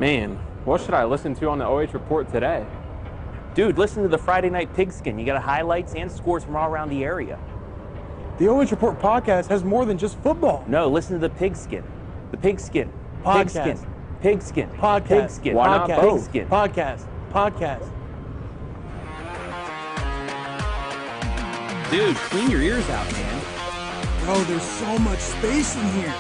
Man, what should I listen to on the OH Report today? Dude, listen to the Friday Night Pigskin. You got highlights and scores from all around the area. The OH Report podcast has more than just football. No, listen to the Pigskin. The Pigskin. Podcast. Pigskin. Pigskin. Podcast. Pigskin. Why not Podcast. both? Pigskin. Podcast. Podcast. Dude, clean your ears out, man. Bro, there's so much space in here.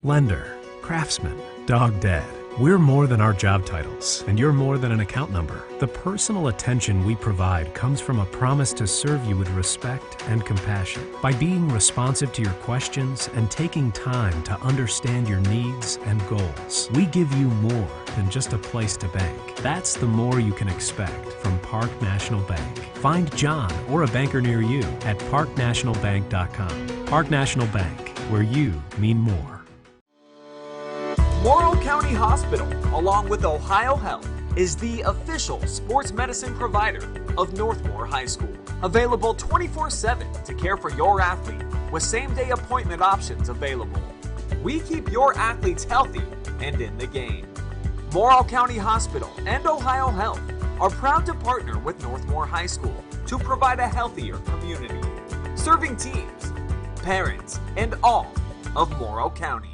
Lender, craftsman, dog dead. We're more than our job titles, and you're more than an account number. The personal attention we provide comes from a promise to serve you with respect and compassion. By being responsive to your questions and taking time to understand your needs and goals, we give you more than just a place to bank. That's the more you can expect from Park National Bank. Find John or a banker near you at parknationalbank.com. Park National Bank, where you mean more. Morrow County Hospital, along with Ohio Health, is the official sports medicine provider of Northmor High School. Available 24/7 to care for your athlete with same-day appointment options available. We keep your athletes healthy and in the game. Morrow County Hospital and Ohio Health are proud to partner with Northmor High School to provide a healthier community, serving teams, parents, and all of Morrow County.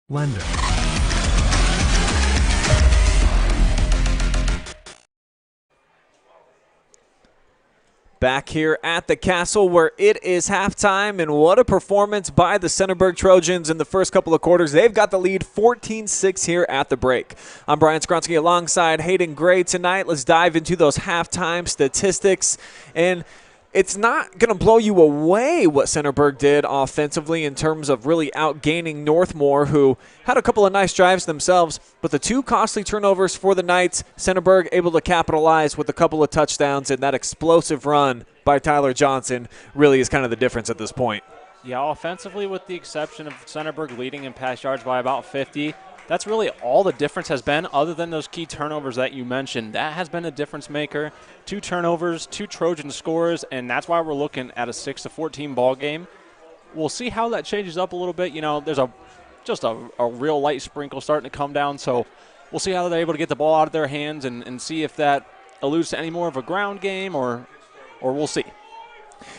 Lender. Back here at the Castle where it is halftime, and what a performance by the Centerburg Trojans in the first couple of quarters. They've got the lead 14-6 here at the break. I'm Brian Skronsky alongside Hayden Gray tonight. Let's dive into those halftime statistics. And it's not going to blow you away what Centerburg did offensively in terms of really outgaining Northmor, who had a couple of nice drives themselves, but the two costly turnovers for the Knights, Centerburg able to capitalize with a couple of touchdowns, and that explosive run by Tyler Johnson really is kind of the difference at this point. Yeah, offensively, with the exception of Centerburg leading in pass yards by about 50, that's really all the difference has been, other than those key turnovers that you mentioned. That has been a difference maker. 2 turnovers, 2 Trojan scores, and that's why we're looking at a 6-14 ball game. We'll see how that changes up a little bit. You know, there's just a real light sprinkle starting to come down, so we'll see how they're able to get the ball out of their hands and see if that alludes to any more of a ground game, or we'll see.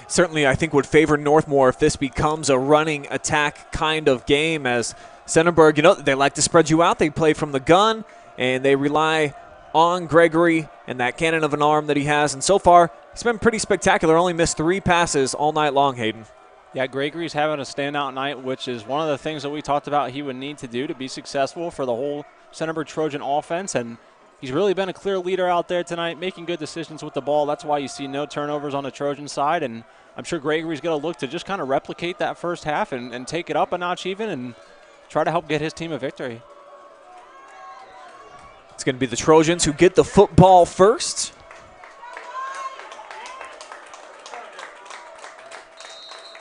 Certainly, I think would favor Northmor if this becomes a running attack kind of game, as Centerburg, you know, they like to spread you out. They play from the gun, and they rely on Gregory and that cannon of an arm that he has. And so far, it's been pretty spectacular. Only missed 3 passes all night long, Hayden. Yeah, Gregory's having a standout night, which is one of the things that we talked about he would need to do to be successful for the whole Centerburg Trojan offense. And he's really been a clear leader out there tonight, making good decisions with the ball. That's why you see no turnovers on the Trojan side. And I'm sure Gregory's going to look to just kind of replicate that first half and take it up a notch even and try to help get his team a victory. It's going to be the Trojans who get the football first.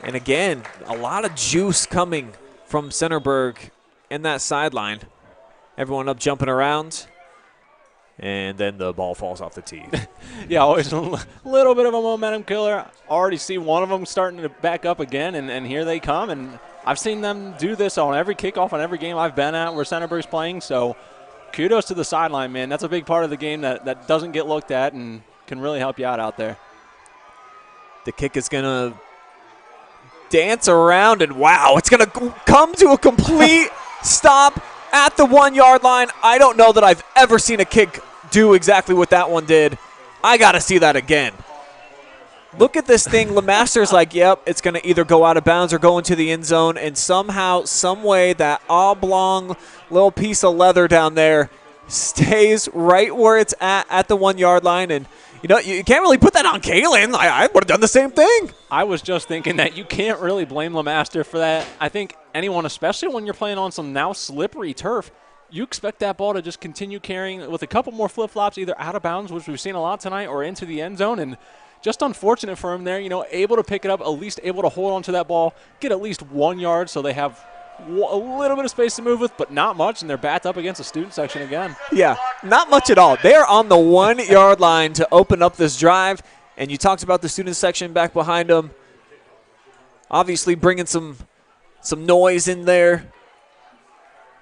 And again, a lot of juice coming from Centerburg in that sideline. Everyone up jumping around. And then the ball falls off the tee. Yeah, always a little bit of a momentum killer. Already see one of them starting to back up again, and here they come. And I've seen them do this on every kickoff on every game I've been at where Centerburg's playing. So kudos to the sideline, man. That's a big part of the game that doesn't get looked at and can really help you out there. The kick is going to dance around, and wow, it's going to come to a complete stop at the 1 yard line. I don't know that I've ever seen a kick do exactly what that one did. I got to see that again. Look at this thing. LeMaster's like, yep, it's going to either go out of bounds or go into the end zone, and somehow, some way, that oblong little piece of leather down there stays right where it's at the 1 yard line. And you know, you can't really put that on Kalen. I would have done the same thing. I was just thinking that you can't really blame LeMaster for that. I think anyone, especially when you're playing on some now slippery turf, you expect that ball to just continue carrying with a couple more flip-flops, either out of bounds, which we've seen a lot tonight, or into the end zone. And just unfortunate for him there, you know, able to pick it up, at least able to hold on to that ball, get at least 1 yard so they have a little bit of space to move with, but not much, and they're backed up against the student section again. Yeah, not much at all. They're on the 1 yard line to open up this drive, and you talked about the student section back behind them. Obviously bringing some noise in there,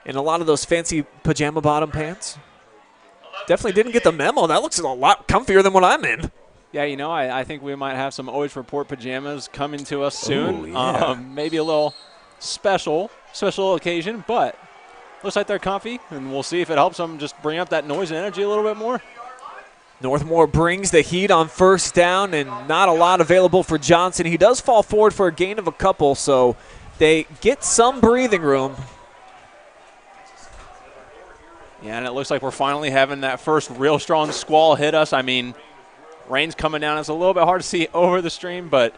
and a lot of those fancy pajama bottom pants. Definitely didn't get the memo. That looks a lot comfier than what I'm in. Yeah, you know, I think we might have some OH Report pajamas coming to us soon. Ooh, yeah. Maybe a little special occasion, but looks like they're comfy, and we'll see if it helps them just bring up that noise and energy a little bit more. Northmor brings the heat on first down, and not a lot available for Johnson. He does fall forward for a gain of a couple, so they get some breathing room. Yeah, and it looks like we're finally having that first real strong squall hit us. I mean, rain's coming down. It's a little bit hard to see over the stream, but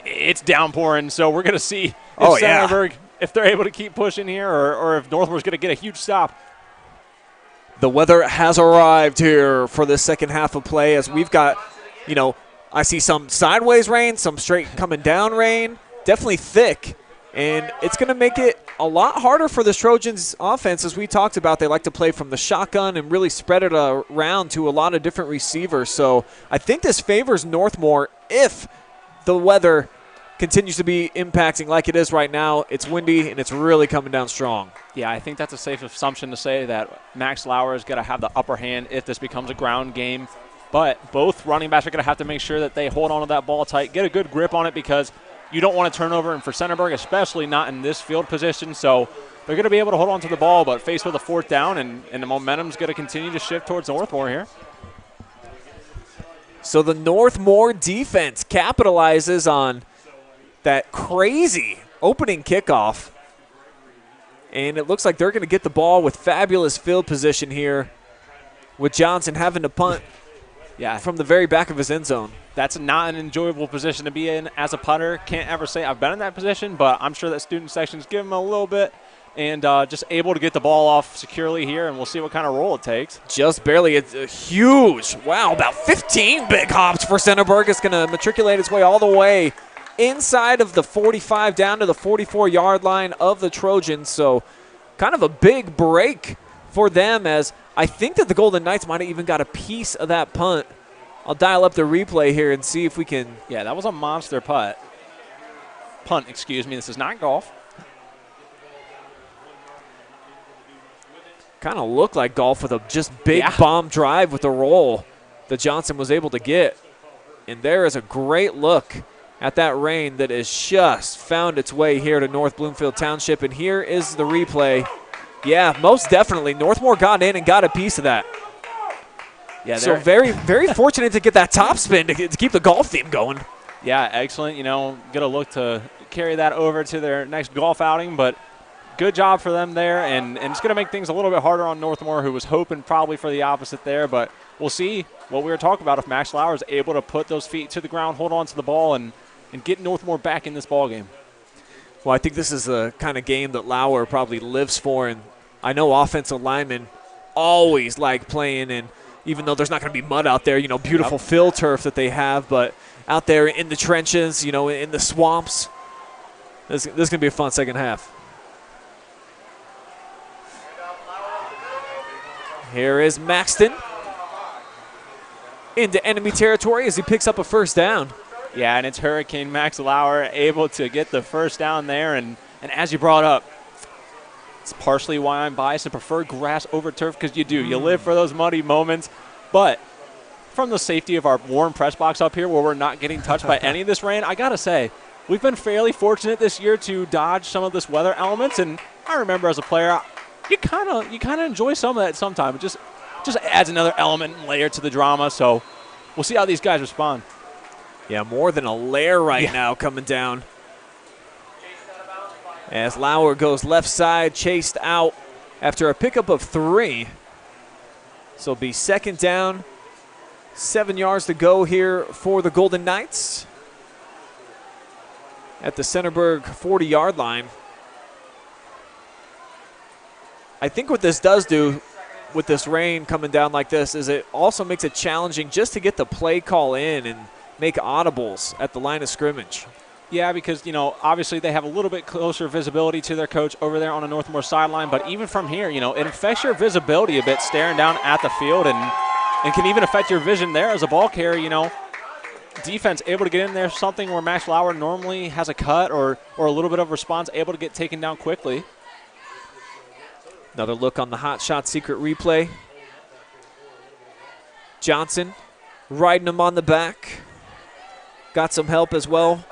it's downpouring, so we're going to see if Centerburg, if they're able to keep pushing here, or if Northmore's going to get a huge stop. The weather has arrived here for the second half of play, as we've got, you know, I see some sideways rain, some straight coming down rain, definitely thick, and it's going to make it a lot harder for this Trojans offense. As we talked about, they like to play from the shotgun and really spread it around to a lot of different receivers. So I think this favors Northmor if the weather continues to be impacting like it is right now. It's windy, and it's really coming down strong. Yeah, I think that's a safe assumption to say that Max Lauer is going to have the upper hand if this becomes a ground game. But both running backs are going to have to make sure that they hold on to that ball tight, get a good grip on it, because you don't want to turn over, and for Centerburg, especially not in this field position. So they're going to be able to hold on to the ball, but faced with a fourth down, and the momentum's going to continue to shift towards Northmor here. So the Northmor defense capitalizes on that crazy opening kickoff, and it looks like they're going to get the ball with fabulous field position here, with Johnson having to punt from the very back of his end zone. That's not an enjoyable position to be in as a punter. Can't ever say I've been in that position, but I'm sure that student section's given him a little bit, and just able to get the ball off securely here, and we'll see what kind of roll it takes. Just barely. It's a huge, wow, about 15 big hops for Centerburg. It's going to matriculate its way all the way inside of the 45 down to the 44-yard line of the Trojans. So kind of a big break for them, as I think that the Golden Knights might have even got a piece of that punt. I'll dial up the replay here and see if we can. Yeah, that was a monster punt. Excuse me. This is not golf. Kind of looked like golf with a just big bomb drive with the roll that Johnson was able to get. And there is a great look at that rain that has just found its way here to North Bloomfield Township. And here is the replay. Yeah, most definitely. Northmor got in and got a piece of that. Yeah, so very, very fortunate to get that top spin to keep the golf theme going. Yeah, excellent. You know, get a look to carry that over to their next golf outing, but good job for them there, and it's going to make things a little bit harder on Northmor, who was hoping probably for the opposite there, but we'll see what we were talking about if Max Lauer is able to put those feet to the ground, hold on to the ball, and get Northmor back in this ball game. Well, I think this is the kind of game that Lauer probably lives for, and I know offensive linemen always like playing in, even though there's not going to be mud out there, you know, beautiful fill turf that they have, but out there in the trenches, you know, in the swamps, this is going to be a fun second half. Here is Maxton into enemy territory as he picks up a first down. Yeah, and it's Hurricane Max Lauer able to get the first down there. And as you brought up, it's partially why I'm biased and prefer grass over turf, because you do. You live for those muddy moments. But from the safety of our warm press box up here where we're not getting touched by any of this rain, I got to say, we've been fairly fortunate this year to dodge some of this weather elements. And I remember as a player, you kind of enjoy some of that sometimes. It just adds another element and layer to the drama. So we'll see how these guys respond. Yeah, more than a layer right now coming down. As Lauer goes left side, chased out after a pickup of 3. So it'll be second down, 7 yards to go here for the Golden Knights at the Centerburg 40-yard line. I think what this does do with this rain coming down like this is it also makes it challenging just to get the play call in and make audibles at the line of scrimmage. Yeah, because, obviously they have a little bit closer visibility to their coach over there on the Northmor sideline. But even from here, it affects your visibility a bit staring down at the field and can even affect your vision there as a ball carrier, Defense able to get in there, something where Max Lauer normally has a cut or a little bit of response, able to get taken down quickly. Another look on the hot shot secret replay. Johnson riding him on the back. Got some help as well.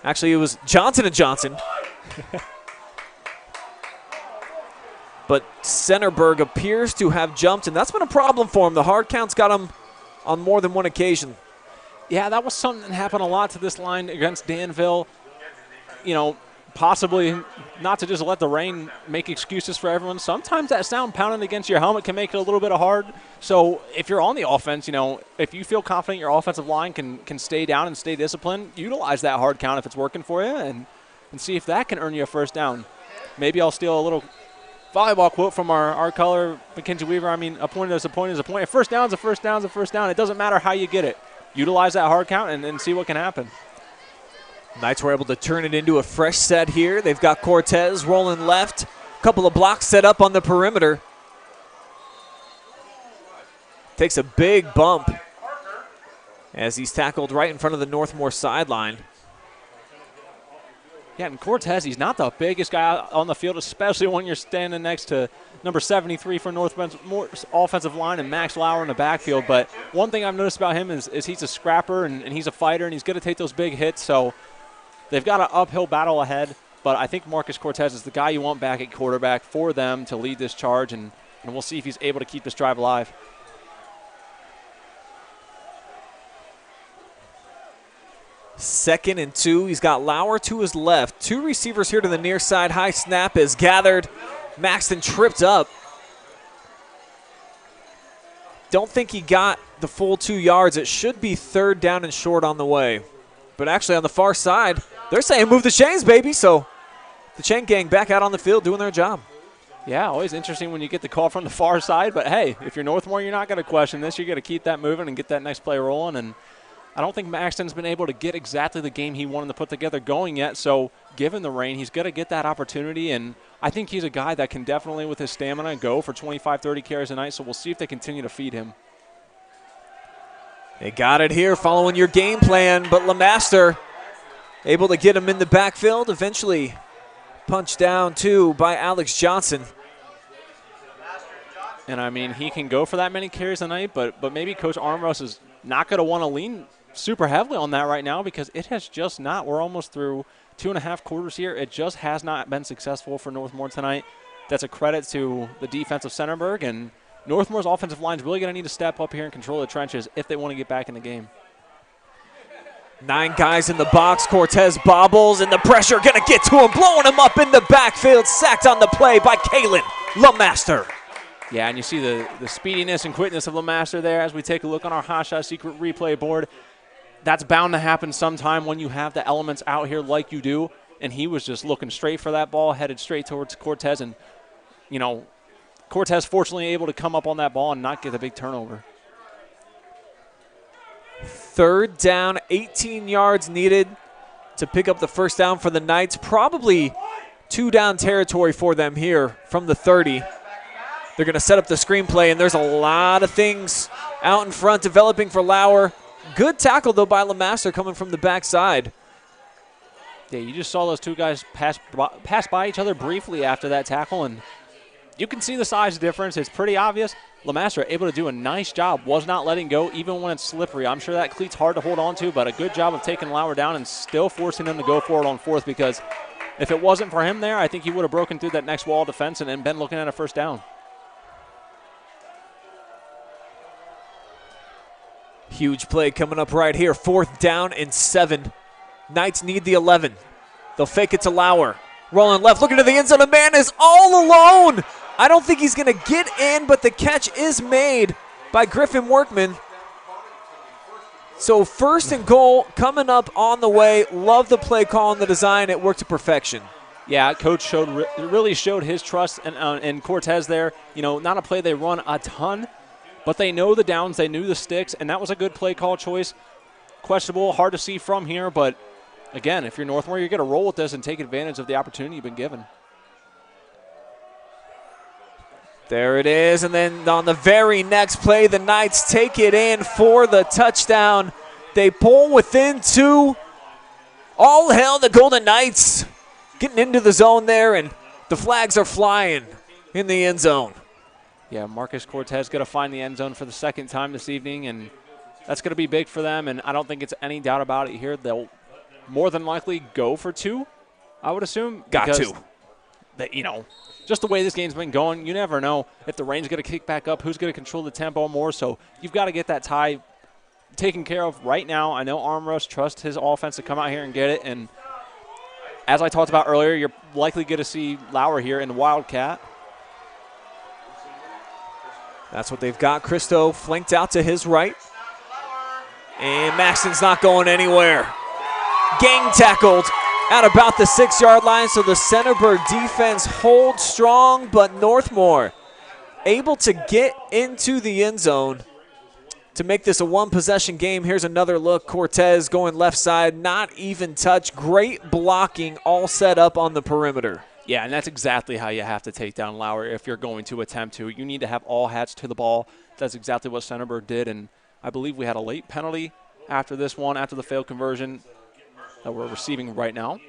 Actually, it was Johnson and Johnson. But Centerburg appears to have jumped, and that's been a problem for him. The hard count's got him on more than one occasion. Yeah, that was something that happened a lot to this line against Danville. Possibly not to just let the rain make excuses for everyone. Sometimes that sound pounding against your helmet can make it a little bit hard. So if you're on the offense, if you feel confident your offensive line can stay down and stay disciplined, utilize that hard count if it's working for you and see if that can earn you a first down. Maybe I'll steal a little volleyball quote from our color, Mackenzie Weaver. A point is a point is a point. A first down is a first down is a first down. It doesn't matter how you get it. Utilize that hard count and see what can happen. Knights were able to turn it into a fresh set here. They've got Cortez rolling left. A couple of blocks set up on the perimeter. Takes a big bump as he's tackled right in front of the Northmor sideline. Yeah, and Cortez, he's not the biggest guy on the field, especially when you're standing next to number 73 for Northmor's offensive line and Max Lauer in the backfield. But one thing I've noticed about him is he's a scrapper and he's a fighter and he's going to take those big hits. So they've got an uphill battle ahead. But I think Marcus Cortez is the guy you want back at quarterback for them to lead this charge, and we'll see if he's able to keep this drive alive. Second and 2. He's got Lauer to his left. 2 receivers here to the near side. High snap is gathered. Maxton tripped up. Don't think he got the full 2 yards. It should be third down and short on the way. But actually on the far side, they're saying move the chains, baby. So the chain gang back out on the field doing their job. Yeah, always interesting when you get the call from the far side. But, hey, if you're Northmor, you're not going to question this. You're going to keep that moving and get that next play rolling. And I don't think Maxton's been able to get exactly the game he wanted to put together going yet. So given the rain, he's going to get that opportunity. And I think he's a guy that can definitely, with his stamina, go for 25, 30 carries a night. So we'll see if they continue to feed him. They got it here following your game plan, but LeMaster able to get him in the backfield. Eventually punched down, too, by Alex Johnson. And, he can go for that many carries a night, but maybe Coach Armros is not going to want to lean super heavily on that right now because it has just not. We're almost through 2.5 quarters here. It just has not been successful for Northmor tonight. That's a credit to the defense of Centerburg, and Northmore's offensive line is really going to need to step up here and control the trenches if they want to get back in the game. 9 guys in the box. Cortez bobbles, and the pressure going to get to him, blowing him up in the backfield. Sacked on the play by Kalen LeMaster. Yeah, and you see the speediness and quickness of LeMaster there as we take a look on our hot shot secret replay board. That's bound to happen sometime when you have the elements out here like you do, and he was just looking straight for that ball, headed straight towards Cortez, and, Cortez fortunately able to come up on that ball and not get a big turnover. Third down, 18 yards needed to pick up the first down for the Knights. Probably 2 down territory for them here from the 30. They're going to set up the screenplay, and there's a lot of things out in front developing for Lauer. Good tackle, though, by LeMaster coming from the backside. Yeah, you just saw those two guys pass by each other briefly after that tackle, and you can see the size difference. It's pretty obvious. LeMaster able to do a nice job, was not letting go even when it's slippery. I'm sure that cleat's hard to hold on to, but a good job of taking Lauer down and still forcing him to go for it on fourth, because if it wasn't for him there, I think he would have broken through that next wall of defense and been looking at a first down. Huge play coming up right here. 4th down and 7. Knights need the 11. They'll fake it to Lauer. Rolling left, looking to the end zone. A man is all alone. I don't think he's going to get in, but the catch is made by Griffin Workman. So 1st and goal coming up on the way. Love the play call and the design. It worked to perfection. Yeah, coach really showed his trust in Cortez there. You know, not a play they run a ton, but they know the downs, they knew the sticks, and that was a good play call choice. Questionable, hard to see from here, but again, if you're Northmor, you're going to roll with this and take advantage of the opportunity you've been given. There it is, and then on the very next play, the Knights take it in for the touchdown. They pull within 2. All hail the Golden Knights. Getting into the zone there, and the flags are flying in the end zone. Yeah, Marcus Cortez going to find the end zone for the 2nd time this evening, and that's going to be big for them, and I don't think it's any doubt about it here. They'll more than likely go for 2, I would assume. Got to. You know, just the way this game's been going, you never know if the rain's going to kick back up, who's going to control the tempo more. So you've got to get that tie taken care of right now. I know Armrush trusts his offense to come out here and get it, and as I talked about earlier, you're likely going to see Lauer here in the Wildcat. That's what they've got. Christo flanked out to his right. And Maxton's not going anywhere. Gang tackled at about the 6-yard line, so the Centerburg defense holds strong, but Northmor able to get into the end zone to make this a 1-possession game. Here's another look. Cortez going left side, not even touch. Great blocking, all set up on the perimeter. Yeah, and that's exactly how you have to take down Lauer if you're going to attempt to. You need to have all hats to the ball. That's exactly what Centerburg did, and I believe we had a late penalty after this one, after the failed conversion that we're receiving right now.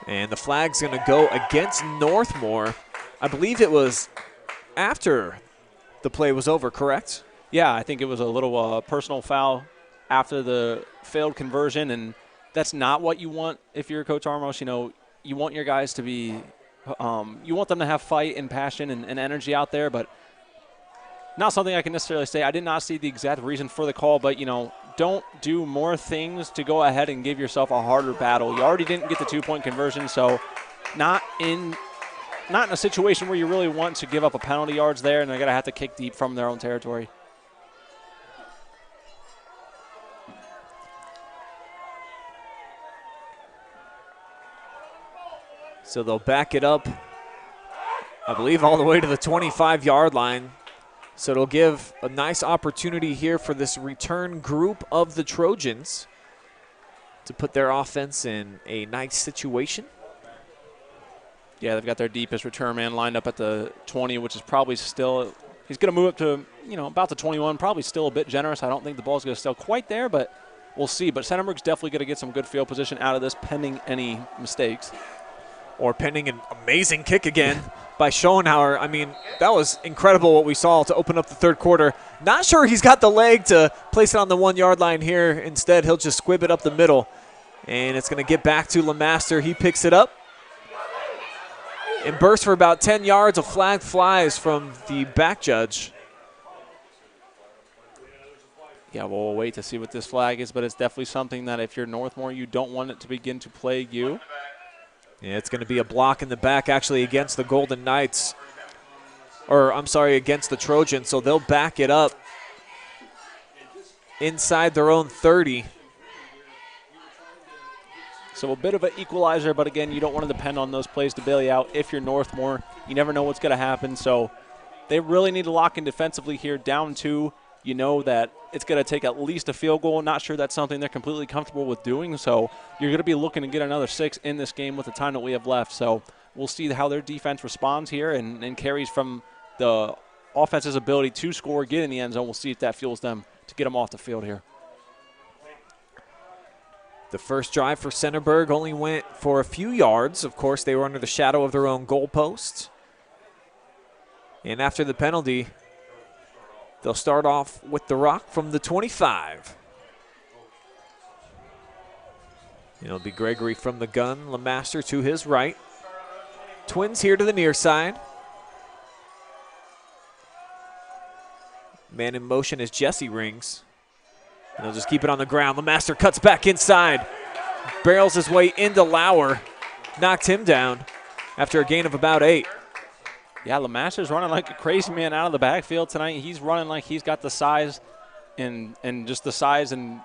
And the flag's going to go against Northmor. I believe it was after the play was over, correct? Yeah, I think it was a little personal foul after the failed conversion, and that's not what you want if you're Coach Armos. You know, you want your guys to be you want them to have fight and passion and energy out there, but not something I can necessarily say. I did not see the exact reason for the call, but, you know, don't do more things to go ahead and give yourself a harder battle. You already didn't get the 2-point conversion, so not in a situation where you really want to give up a penalty yards there, and they're going to have to kick deep from their own territory. So they'll back it up, I believe, all the way to the 25-yard line. So it'll give a nice opportunity here for this return group of the Trojans to put their offense in a nice situation. Yeah, they've got their deepest return man lined up at the 20, which is probably still – he's going to move up to, you know, about the 21, probably still a bit generous. I don't think the ball's going to still quite there, but we'll see. But Centerburg's definitely going to get some good field position out of this pending any mistakes. Or pending an amazing kick again by Schoenhauer. I mean, that was incredible what we saw to open up the third quarter. Not sure he's got the leg to place it on the 1-yard line here. Instead, he'll just squib it up the middle. And it's going to get back to LeMaster. He picks it up and bursts for about 10 yards. A flag flies from the back judge. Yeah, we'll wait to see what this flag is, but it's definitely something that if you're Northmor, you don't want it to begin to plague you. Yeah, it's going to be a block in the back actually against the Golden Knights. Or, I'm sorry, against the Trojans. So they'll back it up inside their own 30. So a bit of an equalizer, but again, you don't want to depend on those plays to bail you out. If you're Northmor, you never know what's going to happen. So they really need to lock in defensively here, down 2. You know that it's going to take at least a field goal. Not sure that's something they're completely comfortable with doing. So you're going to be looking to get another 6 in this game with the time that we have left. So we'll see how their defense responds here and carries from the offense's ability to score, get in the end zone. We'll see if that fuels them to get them off the field here. The first drive for Centerburg only went for a few yards. Of course, they were under the shadow of their own goalpost. And after the penalty, they'll start off with the rock from the 25. It'll be Gregory from the gun, LeMaster to his right. Twins here to the near side. Man in motion is Jesse Rings. And they'll just keep it on the ground. LeMaster cuts back inside. Barrels his way into Lauer. Knocked him down after a gain of about 8. Yeah, LeMaster's running like a crazy man out of the backfield tonight. He's running like he's got the size and just the size and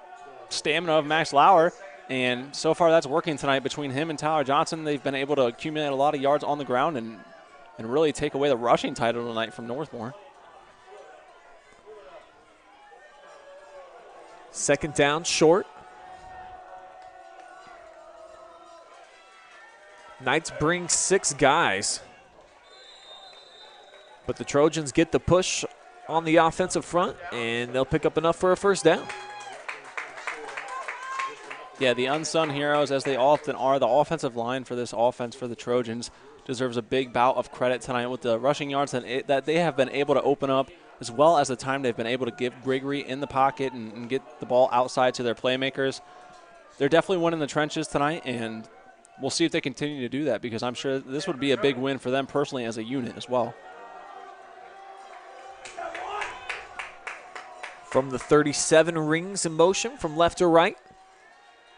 stamina of Max Lauer. And so far that's working tonight between him and Tyler Johnson. They've been able to accumulate a lot of yards on the ground and really take away the rushing title tonight from Northmor. Second down, short. Knights bring 6 guys. But the Trojans get the push on the offensive front, and they'll pick up enough for a first down. Yeah, the unsung heroes, as they often are, the offensive line for this offense for the Trojans deserves a big bout of credit tonight with the rushing yards that they have been able to open up, as well as the time they've been able to give Gregory in the pocket and get the ball outside to their playmakers. They're definitely winning the trenches tonight, and we'll see if they continue to do that, because I'm sure this would be a big win for them personally as a unit as well. From the 37, Rings in motion from left to right.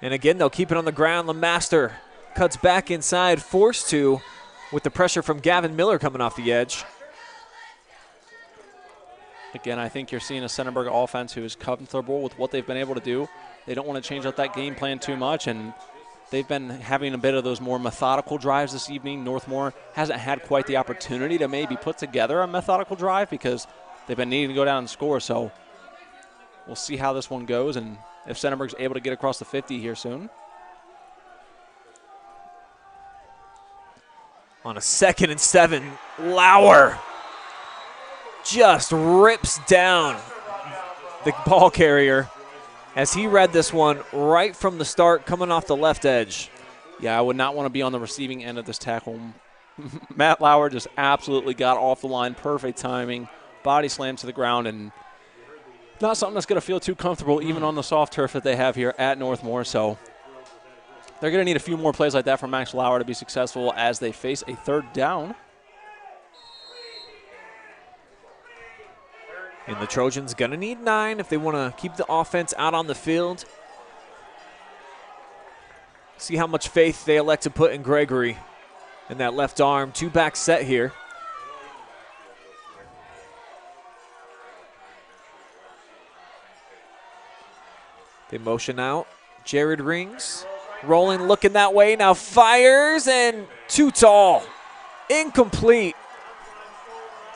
And again, they'll keep it on the ground. LeMaster cuts back inside, forced to, with the pressure from Gavin Miller coming off the edge. Again, I think you're seeing a Centerburg offense who is comfortable with what they've been able to do. They don't want to change up that game plan too much, and they've been having a bit of those more methodical drives this evening. Northmor hasn't had quite the opportunity to maybe put together a methodical drive because they've been needing to go down and score. So we'll see how this one goes and if Centerburg's able to get across the 50 here soon. On a 2nd and 7, Lauer just rips down the ball carrier as he read this one right from the start, coming off the left edge. Yeah, I would not want to be on the receiving end of this tackle. Matt Lauer just absolutely got off the line, perfect timing, body slam to the ground, and not something that's going to feel too comfortable even on the soft turf that they have here at Northmor. So they're going to need a few more plays like that from Max Lauer to be successful as they face a 3rd down. And the Trojans going to need 9 if they want to keep the offense out on the field. See how much faith they elect to put in Gregory in that left arm. 2-back set here. They motion out. Jared Rings rolling, looking that way. Now fires, and too tall. Incomplete.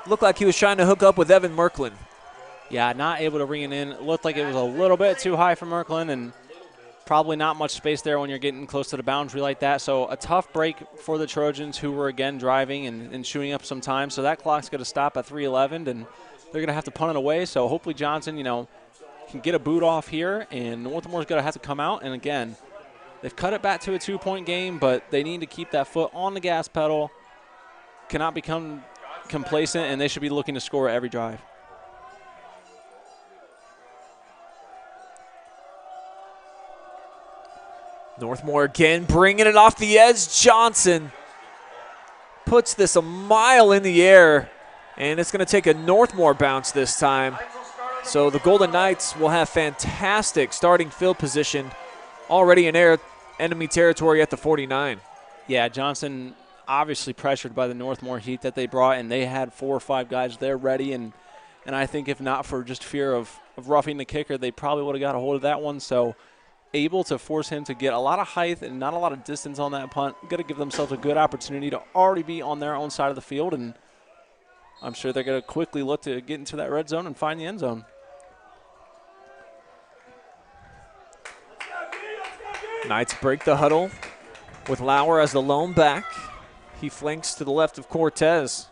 Looked like he was trying to hook up with Evan Merklin. Yeah, not able to ring it in. It looked like it was a little bit too high for Merklin, and probably not much space there when you're getting close to the boundary like that. So a tough break for the Trojans, who were, again, driving and chewing up some time. So that clock's going to stop at 3:11, and they're going to have to punt it away. So hopefully Johnson, can get a boot off here, and Northmore's going to have to come out. And, again, they've cut it back to a 2-point game, but they need to keep that foot on the gas pedal, cannot become complacent, and they should be looking to score every drive. Northmor again bringing it off the edge. Johnson puts this a mile in the air, and it's going to take a Northmor bounce this time. So the Golden Knights will have fantastic starting field position already in enemy territory at the 49. Yeah, Johnson obviously pressured by the Northmor heat that they brought, and they had 4 or 5 guys there ready. And I think if not for just fear of roughing the kicker, they probably would have got a hold of that one. So able to force him to get a lot of height and not a lot of distance on that punt. Going to give themselves a good opportunity to already be on their own side of the field, and I'm sure they're going to quickly look to get into that red zone and find the end zone. Knights break the huddle with Lauer as the lone back. He flanks to the left of Cortez.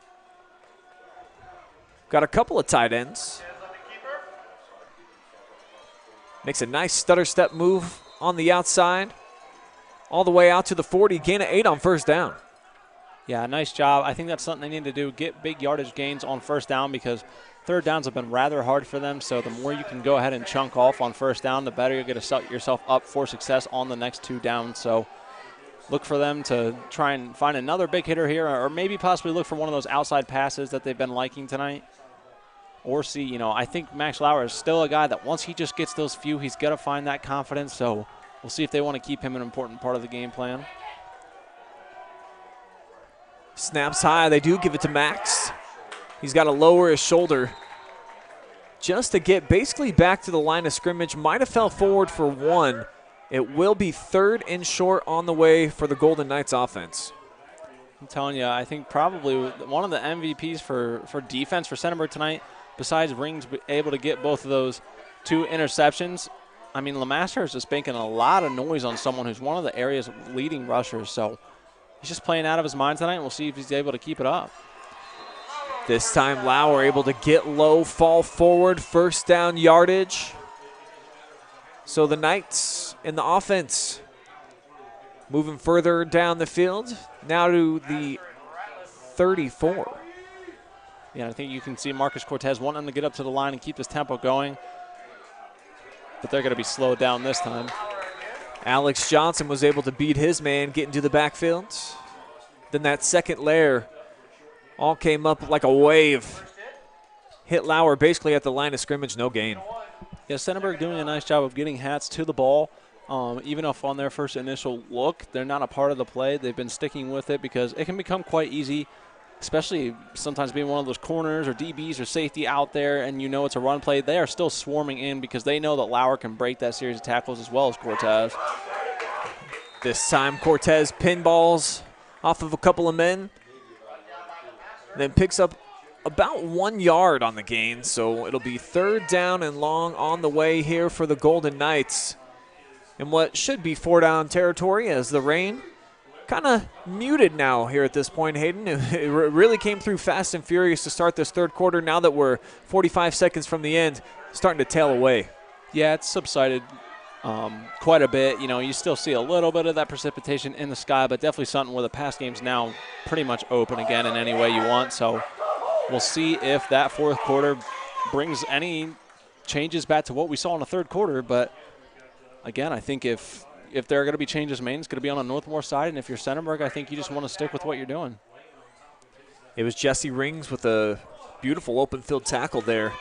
Got a couple of tight ends. Makes a nice stutter step move on the outside. All the way out to the 40, gain of 8 on first down. Yeah, nice job. I think that's something they need to do, get big yardage gains on first down, because third downs have been rather hard for them. So the more you can go ahead and chunk off on first down, the better you're going to set yourself up for success on the next 2 downs. So look for them to try and find another big hitter here, or maybe possibly look for one of those outside passes that they've been liking tonight. Or see, I think Max Lauer is still a guy that once he just gets those few, he's going to find that confidence. So we'll see if they want to keep him an important part of the game plan. Snaps high. They do give it to Max. He's got to lower his shoulder just to get basically back to the line of scrimmage. Might have fell forward for 1. It will be 3rd and short on the way for the Golden Knights offense. I'm telling you, I think probably one of the MVPs for defense for Centerburg tonight, besides Rings able to get both of those 2 interceptions. I mean, Lemaster is just making a lot of noise on someone who's one of the area's leading rushers. So he's just playing out of his mind tonight, and we'll see if he's able to keep it up. This time Lauer able to get low, fall forward, first down yardage. So the Knights in the offense moving further down the field, now to the 34. Yeah, I think you can see Marcus Cortez wanting to get up to the line and keep this tempo going, but they're going to be slowed down this time. Alex Johnson was able to beat his man, get into the backfield. Then that second layer all came up like a wave. Hit Lauer basically at the line of scrimmage, no gain. Yeah, Centerburg doing a nice job of getting Hats to the ball. Even if on their first initial look, they're not a part of the play, they've been sticking with it because it can become quite easy, especially sometimes being one of those corners or DBs or safety out there and it's a run play. They are still swarming in because they know that Lauer can break that series of tackles as well as Cortez. This time Cortez pinballs off of a couple of men, then picks up about 1 yard on the gain, so it'll be 3rd down and long on the way here for the Golden Knights. In what should be 4-down territory as the rain kind of muted now here at this point, Hayden. It really came through fast and furious to start this 3rd quarter. Now that we're 45 seconds from the end, starting to tail away. Yeah, it's subsided quite a bit. You still see a little bit of that precipitation in the sky, but definitely something where the pass game's now pretty much open again in any way you want. So we'll see if that 4th quarter brings any changes back to what we saw in the 3rd quarter. But again, I think if there are going to be changes made, it's going to be on the Northmor side. And if you're Centerburg, I think you just want to stick with what you're doing. It was Jesse Rings with a beautiful open field tackle there.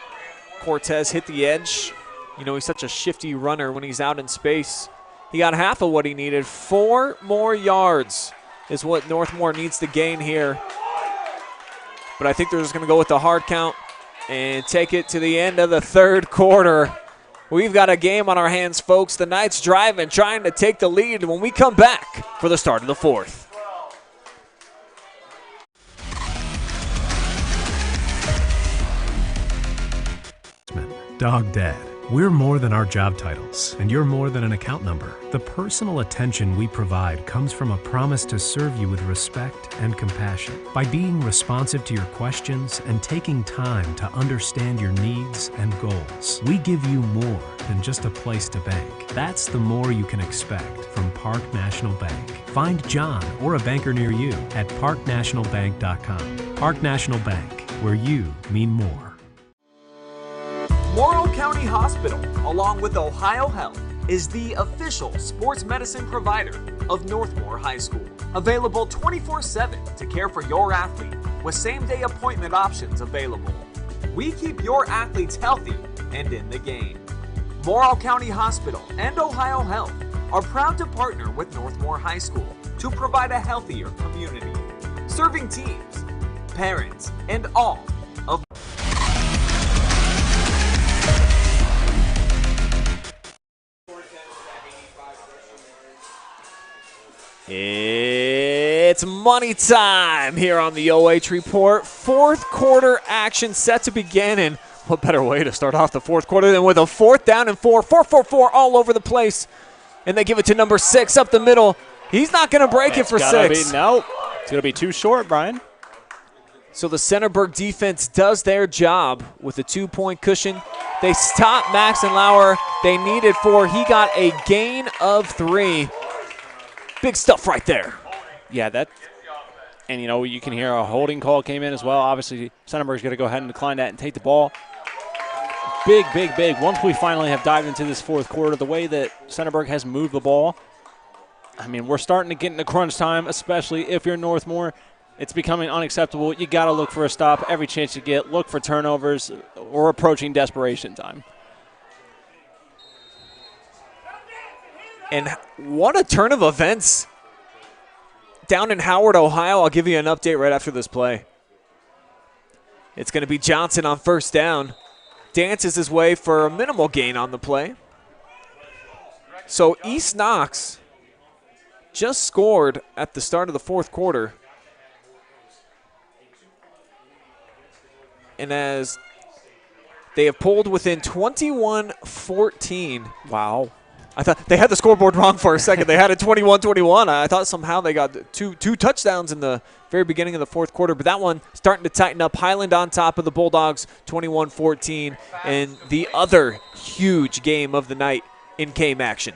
Cortez hit the edge. He's such a shifty runner when he's out in space. He got half of what he needed. 4 more yards is what Northmor needs to gain here. But I think they're just going to go with the hard count and take it to the end of the 3rd quarter. We've got a game on our hands, folks. The Knights driving, trying to take the lead when we come back for the start of the 4th. Dog Dad. We're more than our job titles, and you're more than an account number. The personal attention we provide comes from a promise to serve you with respect and compassion. By being responsive to your questions and taking time to understand your needs and goals, we give you more than just a place to bank. That's the more you can expect from Park National Bank. Find John or a banker near you at parknationalbank.com. Park National Bank, where you mean more. Morrow County Hospital, along with Ohio Health, is the official sports medicine provider of Northmor High School. Available 24/7 to care for your athlete with same-day appointment options available. We keep your athletes healthy and in the game. Morrow County Hospital and Ohio Health are proud to partner with Northmor High School to provide a healthier community, serving teams, parents, and all of It's money time here on the OH Report. 4th quarter action set to begin, and what better way to start off the 4th quarter than with a 4th down and 4, 4 all over the place. And they give it to number 6 up the middle. He's not going to break it for 6. Nope. It's going to be too short, Brian. So the Centerburg defense does their job with a 2-point cushion. They stop Max and Lauer. They needed 4. He got a gain of 3. Big stuff right there. Yeah, that, and you know, you can hear a holding call came in as well. Obviously, Centerburg's going to go ahead and decline that and take the ball. Big, big, big. Once we finally have dived into this fourth quarter, the way that Centerburg has moved the ball, I mean, we're starting to get into crunch time, especially if you're Northmor. It's becoming unacceptable. You got to look for a stop every chance you get. Look for turnovers. We're approaching desperation time. And what a turn of events down in Howard, Ohio. I'll give you an update right after this play. It's going to be Johnson on first down. Dances his way for a minimal gain on the play. So East Knox just scored at the start of the fourth quarter. And as they have pulled within 21-14. Wow. I thought they had the scoreboard wrong for a second. They had it 21-21. I thought somehow they got two touchdowns in the very beginning of the fourth quarter, but that one starting to tighten up. Highland on top of the Bulldogs, 21-14, and the other huge game of the night in KMAC action.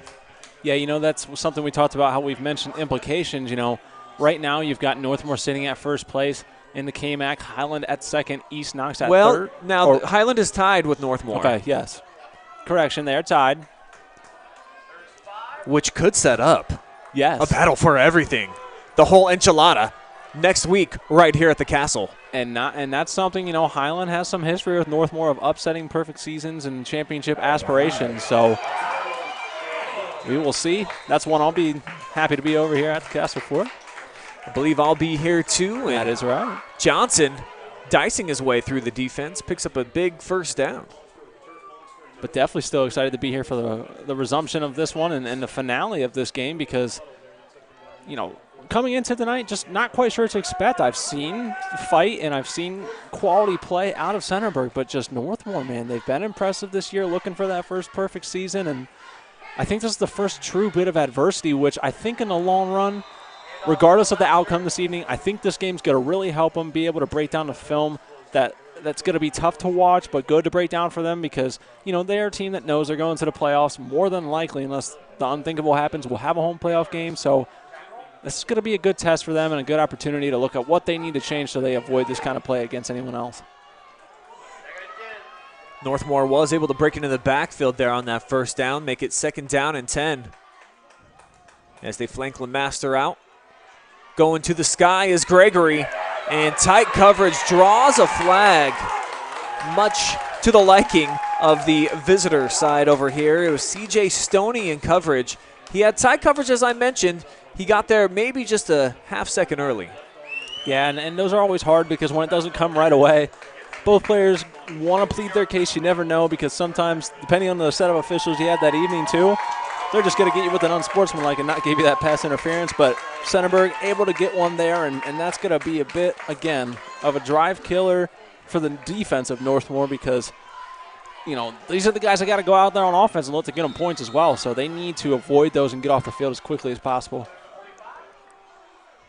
Yeah, you know, that's something we talked about, how we've mentioned implications. You know, right now you've got Northmor sitting at first place in the KMAC, Highland at second, East Knox at third. Well, now Highland is tied with Northmor. Okay, yes. Correction, they are tied. Which could set up yes. a battle for everything. The whole enchilada next week right here at the Castle. And that's something, you know, Highland has some history with Northmor of upsetting perfect seasons and championship aspirations. So we will see. That's one I'll be happy to be over here at the Castle for. I believe I'll be here too. That is right. Johnson dicing his way through the defense, picks up a big first down. But definitely still excited to be here for the resumption of this one and the finale of this game because, you know, coming into tonight, just not quite sure what to expect. I've seen fight and I've seen quality play out of Centerburg, but just Northmor, man, they've been impressive this year looking for that first perfect season. And I think this is the first true bit of adversity, which I think in the long run, regardless of the outcome this evening, I think this game's going to really help them be able to break down the film that's going to be tough to watch, but good to break down for them because, you know, they're a team that knows they're going to the playoffs more than likely, unless the unthinkable happens, we'll have a home playoff game. So this is going to be a good test for them and a good opportunity to look at what they need to change so they avoid this kind of play against anyone else. Northmor was able to break into the backfield there on that first down, make it 2nd down and 10. As they flank LeMaster out. Going to the sky is Gregory. And tight coverage draws a flag, much to the liking of the visitor side over here. It was C.J. Stoney in coverage. He had tight coverage, as I mentioned. He got there maybe just a half second early. Yeah, and those are always hard because when it doesn't come right away, both players want to plead their case. You never know because sometimes, depending on the set of officials you had that evening too, they're just going to get you with an unsportsmanlike and not give you that pass interference. But Centerburg able to get one there, and that's going to be a bit, again, of a drive killer for the defense of Northmor because, you know, these are the guys that got to go out there on offense and look to get them points as well. So they need to avoid those and get off the field as quickly as possible.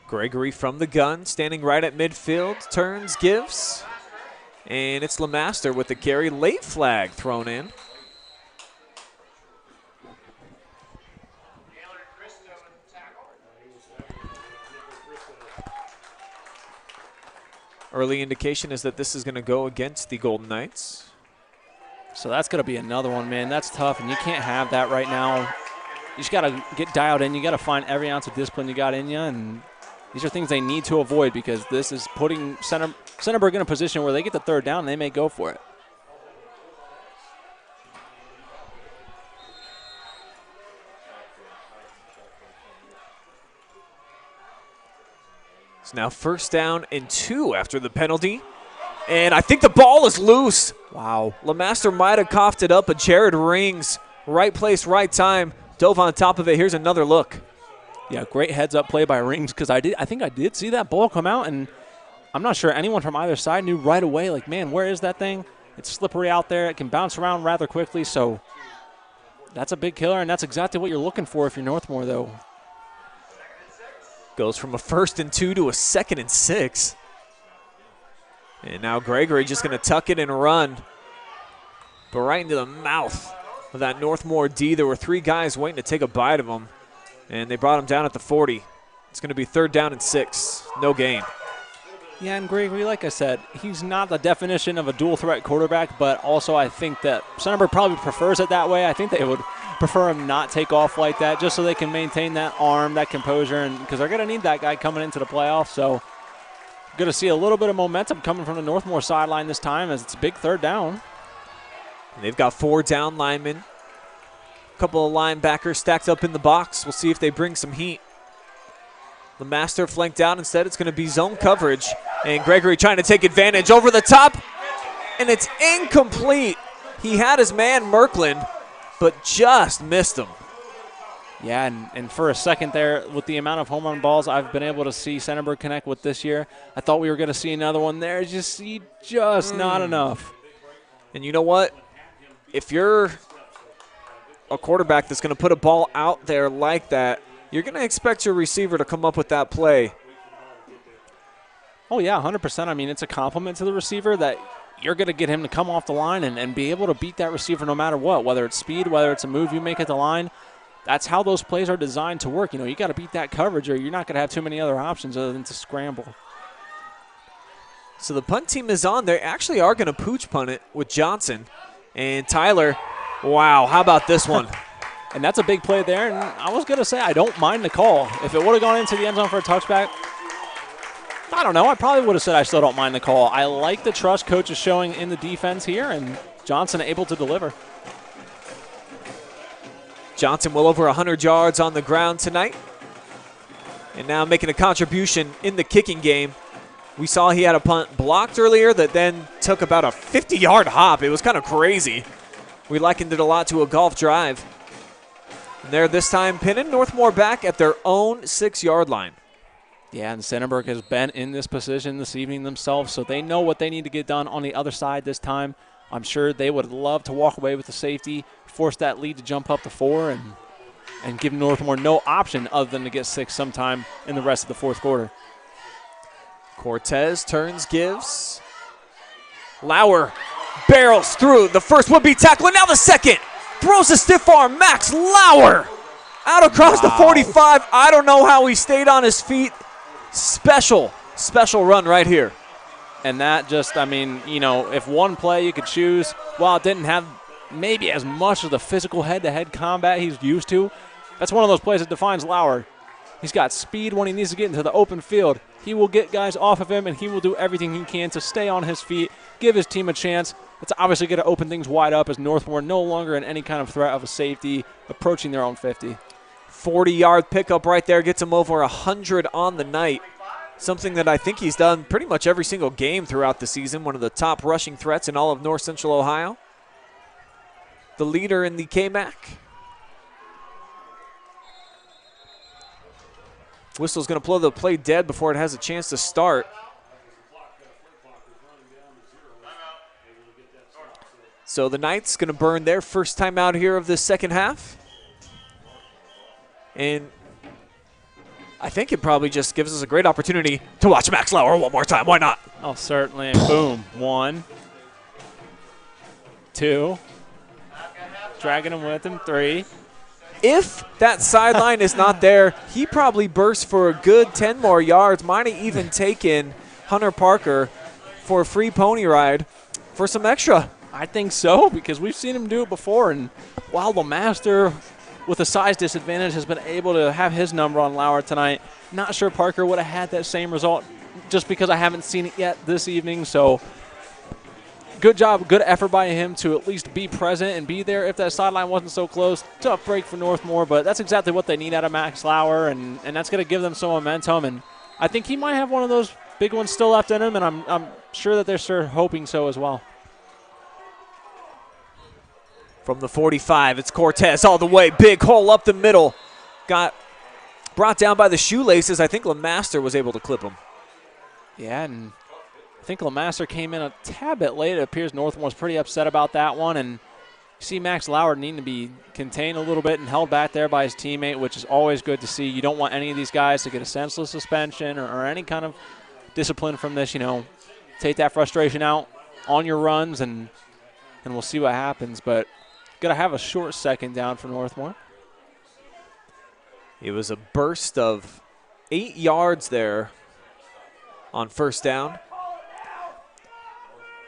Gregory from the gun, standing right at midfield, turns, gives. And it's LeMaster with the carry. Late flag thrown in. Early indication is that this is going to go against the Golden Knights. So that's going to be another one, man. That's tough, and you can't have that right now. You just got to get dialed in. You got to find every ounce of discipline you got in you, and these are things they need to avoid because this is putting Centerburg in a position where they get the 3rd down and they may go for it. It's now 1st down and 2 after the penalty. And I think the ball is loose. Wow. LeMaster might have coughed it up, but Jared Rings, right place, right time, dove on top of it. Here's another look. Yeah, great heads-up play by Rings because I think I did see that ball come out, and I'm not sure anyone from either side knew right away, like, man, where is that thing? It's slippery out there. It can bounce around rather quickly, so that's a big killer, and that's exactly what you're looking for if you're Northmor, though. Goes from a 1st and 2 to a 2nd and 6. And now Gregory just going to tuck it and run. But right into the mouth of that Northmor D. There were 3 guys waiting to take a bite of him. And they brought him down at the 40. It's going to be 3rd down and 6. No gain. Yeah, and Gregory, like I said, he's not the definition of a dual-threat quarterback, but also I think that Centerburg probably prefers it that way. I think they would prefer him not take off like that just so they can maintain that arm, that composure, and because they're going to need that guy coming into the playoffs. So going to see a little bit of momentum coming from the Northmor sideline this time as it's a big 3rd down. And they've got 4 down linemen. A couple of linebackers stacked up in the box. We'll see if they bring some heat. LeMaster flanked out. Instead, it's going to be zone coverage. And Gregory trying to take advantage over the top. And it's incomplete. He had his man, Merkland, but just missed him. Yeah, and for a second there, with the amount of home run balls I've been able to see Centerburg connect with this year, I thought we were going to see another one there. Just not enough. And you know what? If you're a quarterback that's going to put a ball out there like that, you're going to expect your receiver to come up with that play. Oh, yeah, 100%. I mean, it's a compliment to the receiver that you're going to get him to come off the line and be able to beat that receiver no matter what, whether it's speed, whether it's a move you make at the line. That's how those plays are designed to work. You know, you got to beat that coverage or you're not going to have too many other options other than to scramble. So the punt team is on. They actually are going to pooch punt it with Johnson. And Tyler, wow, how about this one? And that's a big play there. And I was going to say I don't mind the call. If it would have gone into the end zone for a touchback, I don't know. I probably would have said I still don't mind the call. I like the trust coach is showing in the defense here, and Johnson able to deliver. Johnson well over 100 yards on the ground tonight. And now making a contribution in the kicking game. We saw he had a punt blocked earlier that then took about a 50-yard hop. It was kind of crazy. We likened it a lot to a golf drive. And they're this time pinning Northmor back at their own 6-yard line. Yeah, and Centerburg has been in this position this evening themselves, so they know what they need to get done on the other side this time. I'm sure they would love to walk away with the safety, force that lead to jump up to 4, and give Northmor no option other than to get 6 sometime in the rest of the 4th quarter. Cortez turns, gives. Lauer barrels through. The first would-be tackle, and now the second. Throws a stiff arm. Max Lauer out across the 45. I don't know how he stayed on his feet. Special run right here. And that just, I mean, you know, if one play you could choose, while it didn't have maybe as much of the physical head-to-head combat he's used to, that's one of those plays that defines Lauer. He's got speed when he needs to get into the open field. He will get guys off of him, and he will do everything he can to stay on his feet, give his team a chance. It's obviously going to open things wide up as Northmor no longer in any kind of threat of a safety approaching their own 50. 40-yard pickup right there gets him over 100 on the night. Something that I think he's done pretty much every single game throughout the season. One of the top rushing threats in all of North Central Ohio. The leader in the KMAC. Whistle's going to blow the play dead before it has a chance to start. So the Knights going to burn their first time out here of this second half. And I think it probably just gives us a great opportunity to watch Max Lauer one more time. Why not? Oh, certainly. Boom. 1, 2. Dragging him with him. 3. If that sideline is not there, he probably bursts for a good 10 more yards. Might have even taken Hunter Parker for a free pony ride for some extra. I think so, because we've seen him do it before. And while LeMaster, with a size disadvantage, has been able to have his number on Lauer tonight, not sure Parker would have had that same result just because I haven't seen it yet this evening. So good job, good effort by him to at least be present and be there if that sideline wasn't so close. Tough break for Northmor, but that's exactly what they need out of Max Lauer, and that's going to give them some momentum. And I think he might have one of those big ones still left in him, and I'm sure that they're sure hoping so as well. From the 45, it's Cortez all the way. Big hole up the middle. Got brought down by the shoelaces. I think LeMaster was able to clip him. Yeah, and I think LeMaster came in a tad bit late. It appears Northmore was pretty upset about that one. And see Max Lauer needing to be contained a little bit and held back there by his teammate, which is always good to see. You don't want any of these guys to get a senseless suspension or any kind of discipline from this. Take that frustration out on your runs, and we'll see what happens. But going to have a short second down for Northmor. It was a burst of 8 yards there on first down.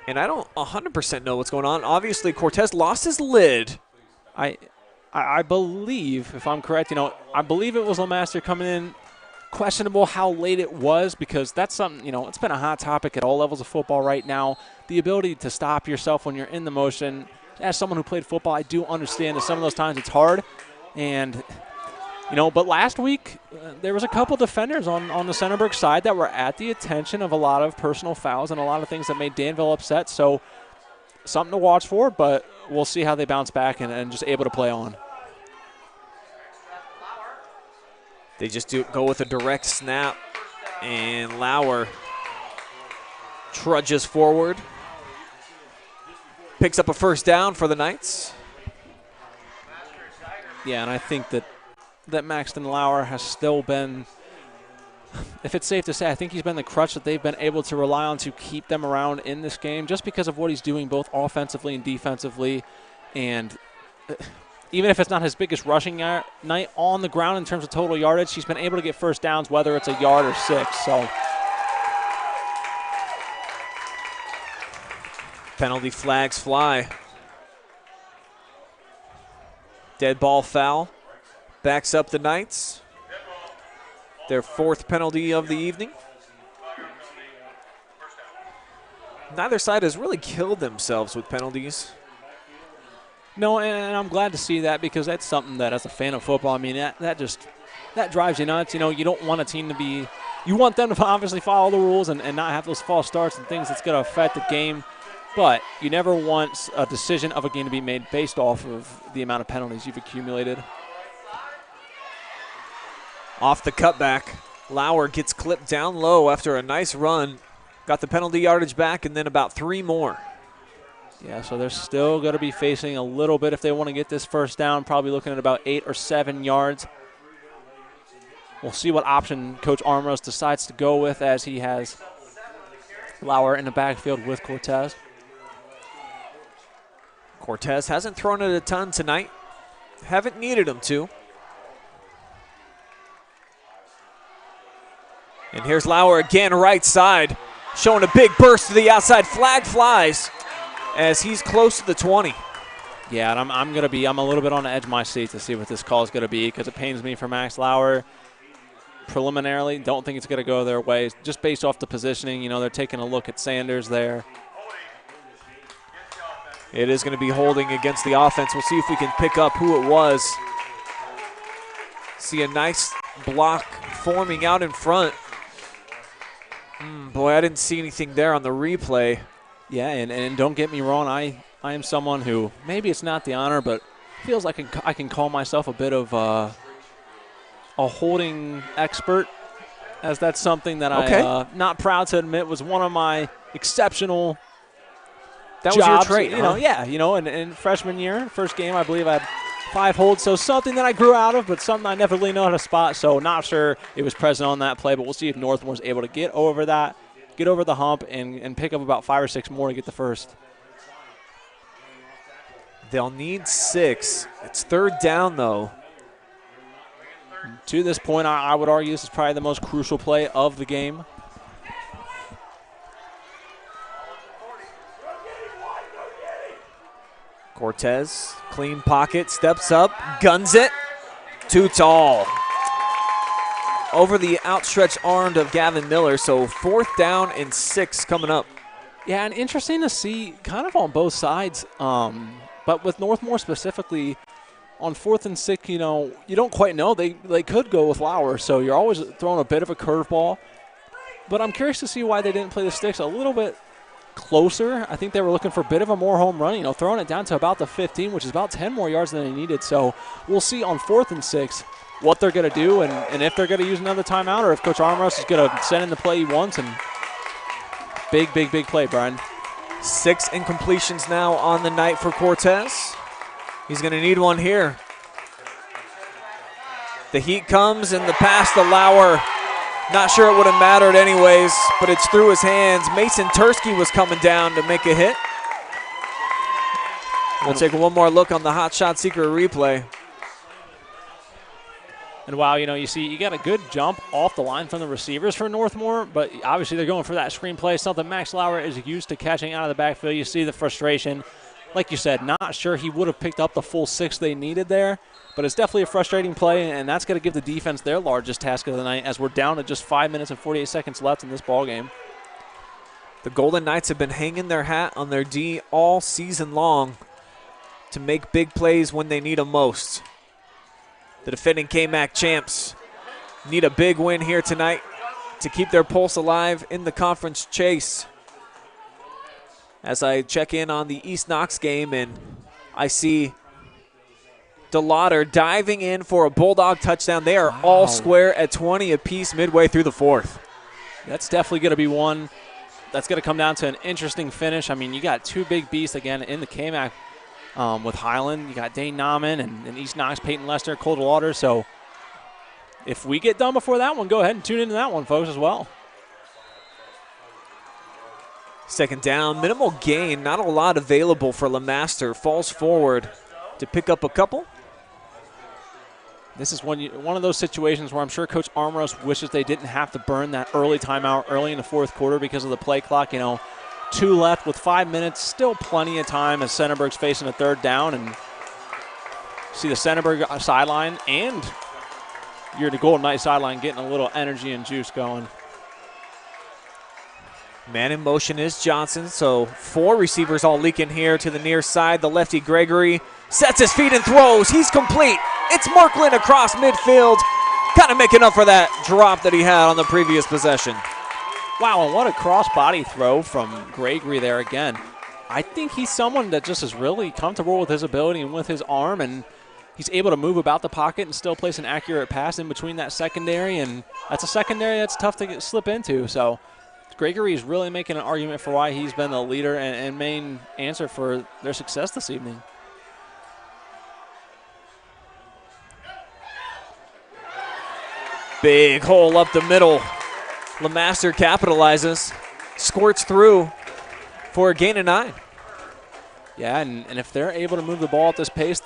And I don't 100% know what's going on. Obviously, Cortez lost his lid. I believe, if I'm correct, I believe it was LeMaster coming in. Questionable how late it was, because that's something, it's been a hot topic at all levels of football right now. The ability to stop yourself when you're in the motion. As someone who played football, I do understand that some of those times it's hard. And, but last week there was a couple defenders on the Centerburg side that were at the attention of a lot of personal fouls and a lot of things that made Danville upset. So something to watch for, but we'll see how they bounce back and just able to play on. They just go with a direct snap, and Lauer trudges forward. Picks up a first down for the Knights. Yeah, and I think that Maxton Lauer has still been, if it's safe to say, I think he's been the crutch that they've been able to rely on to keep them around in this game, just because of what he's doing both offensively and defensively. And even if it's not his biggest rushing night on the ground in terms of total yardage, he's been able to get first downs, whether it's a yard or 6. So penalty flags fly. Dead ball foul. Backs up the Knights. Their 4th penalty of the evening. Neither side has really killed themselves with penalties. No, and I'm glad to see that, because that's something that, as a fan of football, I mean, that drives you nuts. You don't want a team to be – you want them to obviously follow the rules and not have those false starts and things that's going to affect the game. But you never want a decision of a game to be made based off of the amount of penalties you've accumulated. Off the cutback, Lauer gets clipped down low after a nice run. Got the penalty yardage back, and then about 3 more. Yeah, so they're still going to be facing a little bit if they want to get this first down, probably looking at about 8 or 7 yards. We'll see what option Coach Armros decides to go with, as he has Lauer in the backfield with Cortez. Cortez hasn't thrown it a ton tonight. Haven't needed him to. And here's Lauer again, right side, showing a big burst to the outside. Flag flies as he's close to the 20. Yeah, and I'm a little bit on the edge of my seat to see what this call is going to be, because it pains me for Max Lauer. Preliminarily, don't think it's going to go their way, just based off the positioning. They're taking a look at Sanders there. It is going to be holding against the offense. We'll see if we can pick up who it was. See a nice block forming out in front. Boy, I didn't see anything there on the replay. Yeah, and don't get me wrong, I am someone who, maybe it's not the honor, but feels like I can call myself a bit of a holding expert, as that's something that I'm not proud to admit was one of my exceptional That jobs. was your trait, huh? Yeah, in freshman year, first game, I believe I had 5 holds, so something that I grew out of, but something I never really know how to spot, so not sure it was present on that play, but we'll see if Northmor is able to get over the hump and pick up about 5 or 6 more to get the first. They'll need 6. It's 3rd down, though. To this point, I would argue this is probably the most crucial play of the game. Cortez, clean pocket, steps up, guns it. Too tall. Over the outstretched arm of Gavin Miller, so 4th down and 6 coming up. Yeah, and interesting to see kind of on both sides, but with Northmor specifically, on 4th and 6, you don't quite know. They could go with Lauer, so you're always throwing a bit of a curveball. But I'm curious to see why they didn't play the sticks a little bit closer. I think they were looking for a bit of a more home run, throwing it down to about the 15, which is about 10 more yards than they needed. So we'll see on 4th and 6 what they're going to do and if they're going to use another timeout or if Coach Armros is going to send in the play he wants. And big play, Brian. 6 incompletions now on the night for Cortez. He's going to need one here. The heat comes and the pass to Lauer. Not sure it would have mattered anyways, but it's through his hands. Mason Tursky was coming down to make a hit. We'll take one more look on the Hot Shot Secret replay. And wow, you see, you got a good jump off the line from the receivers for Northmor, but obviously they're going for that screen play, something Max Lauer is used to catching out of the backfield. You see the frustration. Like you said, not sure he would have picked up the full 6 they needed there, but it's definitely a frustrating play, and that's going to give the defense their largest task of the night as we're down to just 5 minutes and 48 seconds left in this ballgame. The Golden Knights have been hanging their hat on their D all season long to make big plays when they need them most. The defending KMAC champs need a big win here tonight to keep their pulse alive in the conference chase. As I check in on the East Knox game, and I see DeLauder diving in for a Bulldog touchdown. They are all square at 20 apiece midway through the fourth. That's definitely going to be one that's going to come down to an interesting finish. I mean, you got 2 big beasts again in the KMAC. With Highland, you got Dane Nauman and East Knox, Peyton Lester, Cole DeLauder. So if we get done before that one, go ahead and tune into that one, folks, as well. Second down, minimal gain, not a lot available for LeMaster. Falls forward to pick up a couple. This is one of those situations where I'm sure Coach Armoros wishes they didn't have to burn that early timeout early in the fourth quarter because of the play clock. 2 left with 5 minutes, still plenty of time as Centerburg's facing a third down. And see the Centerburg sideline and you're the Golden Knights sideline getting a little energy and juice going. Man in motion is Johnson, so 4 receivers all leaking here to the near side. The lefty Gregory sets his feet and throws. He's complete. It's Markland across midfield, kind of making up for that drop that he had on the previous possession. Wow, and what a cross-body throw from Gregory there again. I think he's someone that just is really comfortable with his ability and with his arm, and he's able to move about the pocket and still place an accurate pass in between that secondary, and that's a secondary that's tough to slip into. So Gregory is really making an argument for why he's been the leader and main answer for their success this evening. Big hole up the middle. LeMaster capitalizes, squirts through for a gain of 9. Yeah, and if they're able to move the ball at this pace,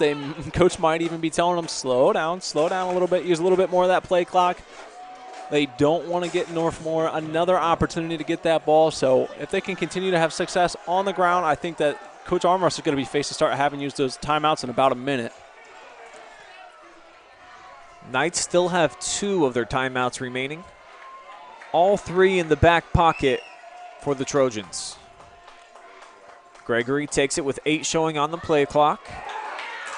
Coach might even be telling them, slow down a little bit, use a little bit more of that play clock. They don't want to get Northmor another opportunity to get that ball, so if they can continue to have success on the ground, I think that Coach Armoros is going to be faced to start having used those timeouts in about a minute. Knights still have 2 of their timeouts remaining. All 3 in the back pocket for the Trojans. Gregory takes it with 8 showing on the play clock.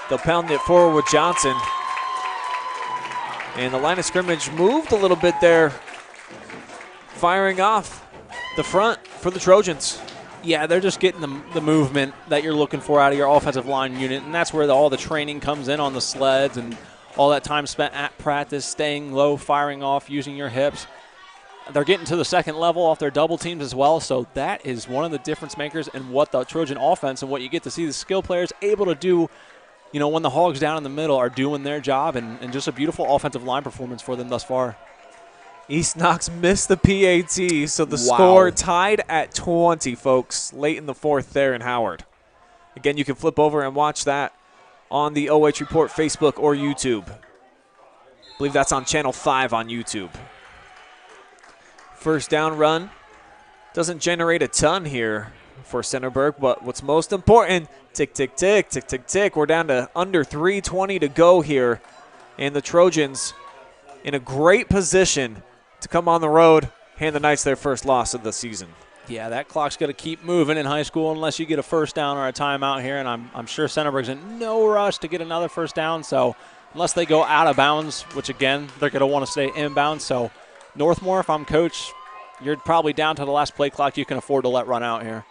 They'll pound it forward with Johnson. And the line of scrimmage moved a little bit there, firing off the front for the Trojans. Yeah, they're just getting the movement that you're looking for out of your offensive line unit, and that's where all the training comes in on the sleds and all that time spent at practice, staying low, firing off, using your hips. They're getting to the second level off their double teams as well, so that is one of the difference makers in what the Trojan offense and what you get to see the skill players able to do, when the Hogs down in the middle are doing their job, and just a beautiful offensive line performance for them thus far. East Knox missed the PAT, so the score tied at 20, folks, late in the fourth there in Howard. Again, you can flip over and watch that on the OH Report Facebook or YouTube. I believe that's on Channel 5 on YouTube. First down run doesn't generate a ton here for Centerburg, but what's most important, tick, tick, tick, tick, tick, tick. We're down to under 3:20 to go here, and the Trojans in a great position to come on the road, hand the Knights their first loss of the season. Yeah, that clock's going to keep moving in high school unless you get a first down or a timeout here, and I'm sure Centerburg's in no rush to get another first down, so unless they go out of bounds, which, again, they're going to want to stay inbound, so Northmor, if I'm coach, you're probably down to the last play clock you can afford to let run out here.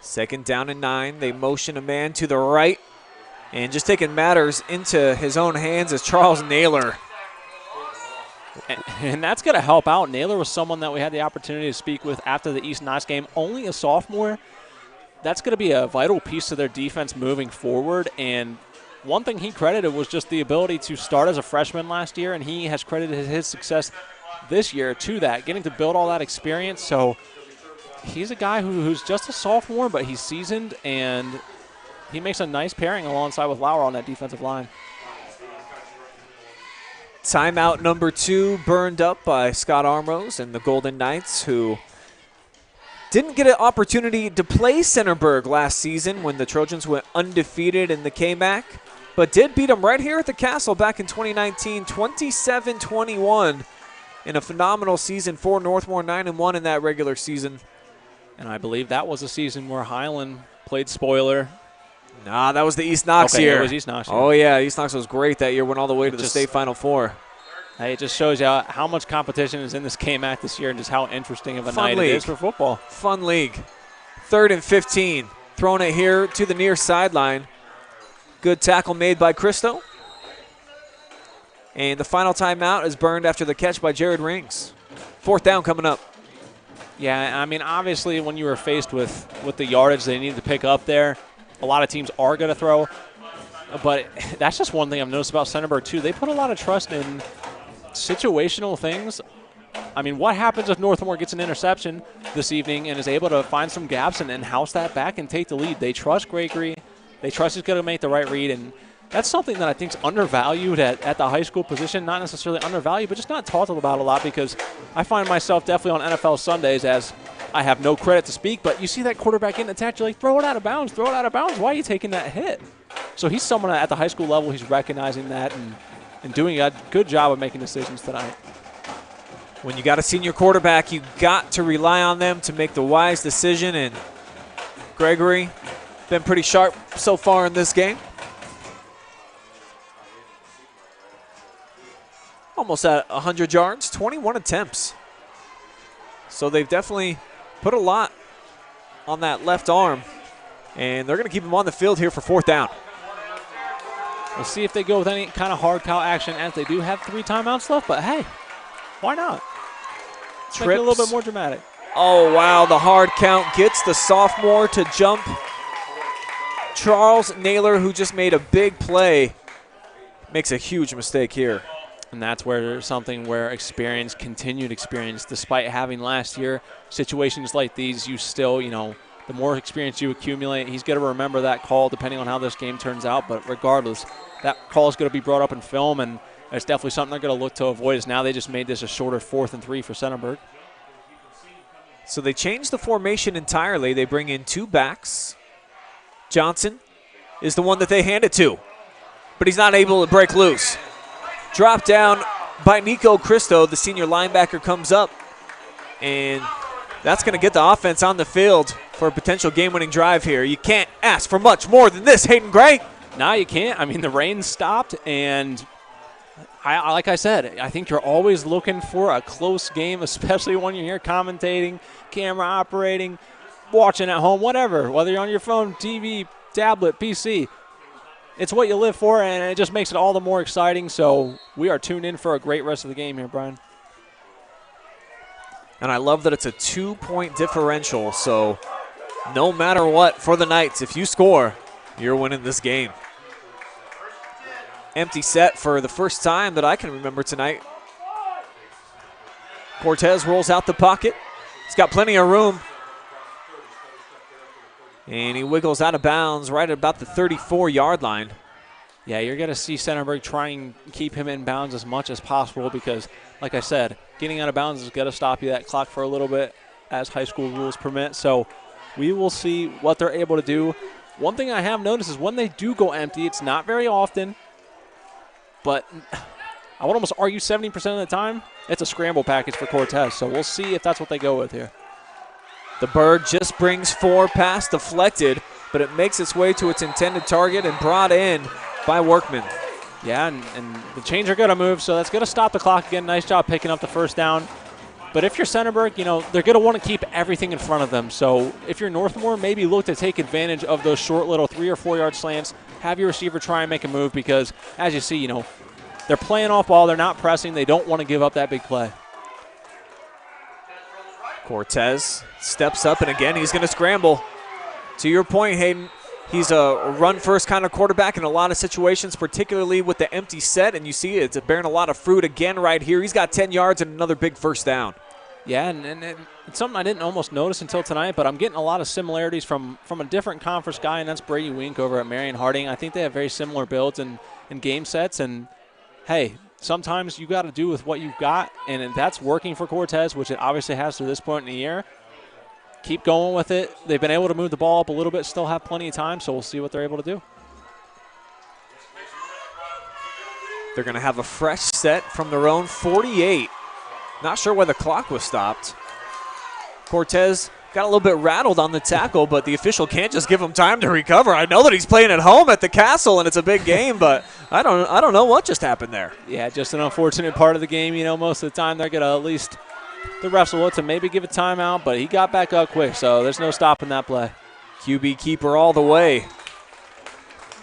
Second down and 9. They motion a man to the right. And just taking matters into his own hands is Charles Naylor. And that's going to help out. Naylor was someone that we had the opportunity to speak with after the East Knox game. Only a sophomore, that's going to be a vital piece to their defense moving forward. And one thing he credited was just the ability to start as a freshman last year, and he has credited his success this year to that, getting to build all that experience. So he's a guy who's just a sophomore, but he's seasoned, and he makes a nice pairing alongside with Lauer on that defensive line. Timeout number 2 burned up by Scott Armrose and the Golden Knights, who didn't get an opportunity to play Centerburg last season when the Trojans went undefeated in the KMAC, but did beat them right here at the Castle back in 2019, 27-21, in a phenomenal season for Northmor, 9-1 in that regular season. And I believe that was a season where Highland played spoiler. Nah, that was the East Knox year. It was East Knox year. Oh, yeah, East Knox was great that year, went all the way to the state Final Four. Hey, it just shows you how much competition is in this KMAC this year and just how interesting of a night it is for football. Fun league. 3rd and 15. Throwing it here to the near sideline. Good tackle made by Cristo. And the final timeout is burned after the catch by Jared Rings. 4th down coming up. Yeah, I mean, obviously when you were faced with the yardage they needed to pick up there, a lot of teams are going to throw. But that's just one thing I've noticed about Centerburg, too. They put a lot of trust in situational things. I mean, what happens if Northmor gets an interception this evening and is able to find some gaps and house that back and take the lead? They trust Gregory. They trust he's going to make the right read, and that's something that I think is undervalued at the high school position. Not necessarily undervalued, but just not talked about a lot, because I find myself definitely on NFL Sundays, as I have no credit to speak, but you see that quarterback getting attacked, you're like, throw it out of bounds, throw it out of bounds. Why are you taking that hit? So he's someone at the high school level, he's recognizing that and doing a good job of making decisions tonight. When you got a senior quarterback, you got to rely on them to make the wise decision, and Gregory been pretty sharp so far in this game. Almost at 100 yards, 21 attempts. So they've definitely put a lot on that left arm, and they're going to keep him on the field here for 4th down. We'll see if they go with any kind of hard cow action, as they do have 3 timeouts left, but hey, why not? Let's make it a little bit more dramatic. Oh, wow, the hard count gets the sophomore to jump. Charles Naylor, who just made a big play, makes a huge mistake here. And that's where there's something where experience, continued experience, despite having last year, situations like these, you still, the more experience you accumulate, he's going to remember that call depending on how this game turns out. But regardless, that call is going to be brought up in film, and it's definitely something they're going to look to avoid, as now they just made this a shorter 4th and 3 for Centerburg. So they changed the formation entirely. They bring in 2 backs. Johnson is the one that they hand it to, but he's not able to break loose. Drop down by Nico Cristo. The senior linebacker comes up, and that's going to get the offense on the field for a potential game-winning drive here. You can't ask for much more than this, Hayden Gray. No, you can't. I mean, the rain stopped, and like I said, I think you're always looking for a close game, especially when you're here commentating, camera operating, watching at home, whatever, whether you're on your phone, TV, tablet, PC. It's what you live for, and it just makes it all the more exciting. So we are tuned in for a great rest of the game here, Brian. And I love that it's a 2-point differential. So no matter what for the Knights, if you score, you're winning this game. Empty set for the first time that I can remember tonight. Cortez rolls out the pocket. He's got plenty of room. And he wiggles out of bounds right at about the 34-yard line. Yeah, you're going to see Centerburg try and keep him in bounds as much as possible because, like I said, getting out of bounds is going to stop you that clock for a little bit as high school rules permit. So we will see what they're able to do. One thing I have noticed is when they do go empty, it's not very often, but I would almost argue 70% of the time, it's a scramble package for Cortez. So we'll see if that's what they go with here. The bird just brings 4 past deflected, but it makes its way to its intended target and brought in by Workman. Yeah, and the chains are going to move, so that's going to stop the clock again. Nice job picking up the first down. But if you're Centerburg, they're going to want to keep everything in front of them. So if you're Northmor, maybe look to take advantage of those short little 3 or 4 yard slants. Have your receiver try and make a move because, as you see, they're playing off ball. They're not pressing. They don't want to give up that big play. Cortez steps up, and again, he's going to scramble. To your point, Hayden, he's a run-first kind of quarterback in a lot of situations, particularly with the empty set, and you see it's bearing a lot of fruit again right here. He's got 10 yards and another big first down. Yeah, and it's something I didn't almost notice until tonight, but I'm getting a lot of similarities from a different conference guy, and that's Brady Wink over at Marion Harding. I think they have very similar builds and game sets, and, hey, sometimes you got to do with what you've got, and that's working for Cortez, which it obviously has to this point in the year. Keep going with it. They've been able to move the ball up a little bit, still have plenty of time, so we'll see what they're able to do. They're going to have a fresh set from their own 48. Not sure why the clock was stopped. Cortez got a little bit rattled on the tackle, but the official can't just give him time to recover. I know that he's playing at home at the Castle, and it's a big game, but I don't know what just happened there. Yeah, just an unfortunate part of the game. You know, most of the time they're going to at least – the refs will look to maybe give a timeout, but he got back up quick, so there's no stopping that play. QB keeper all the way.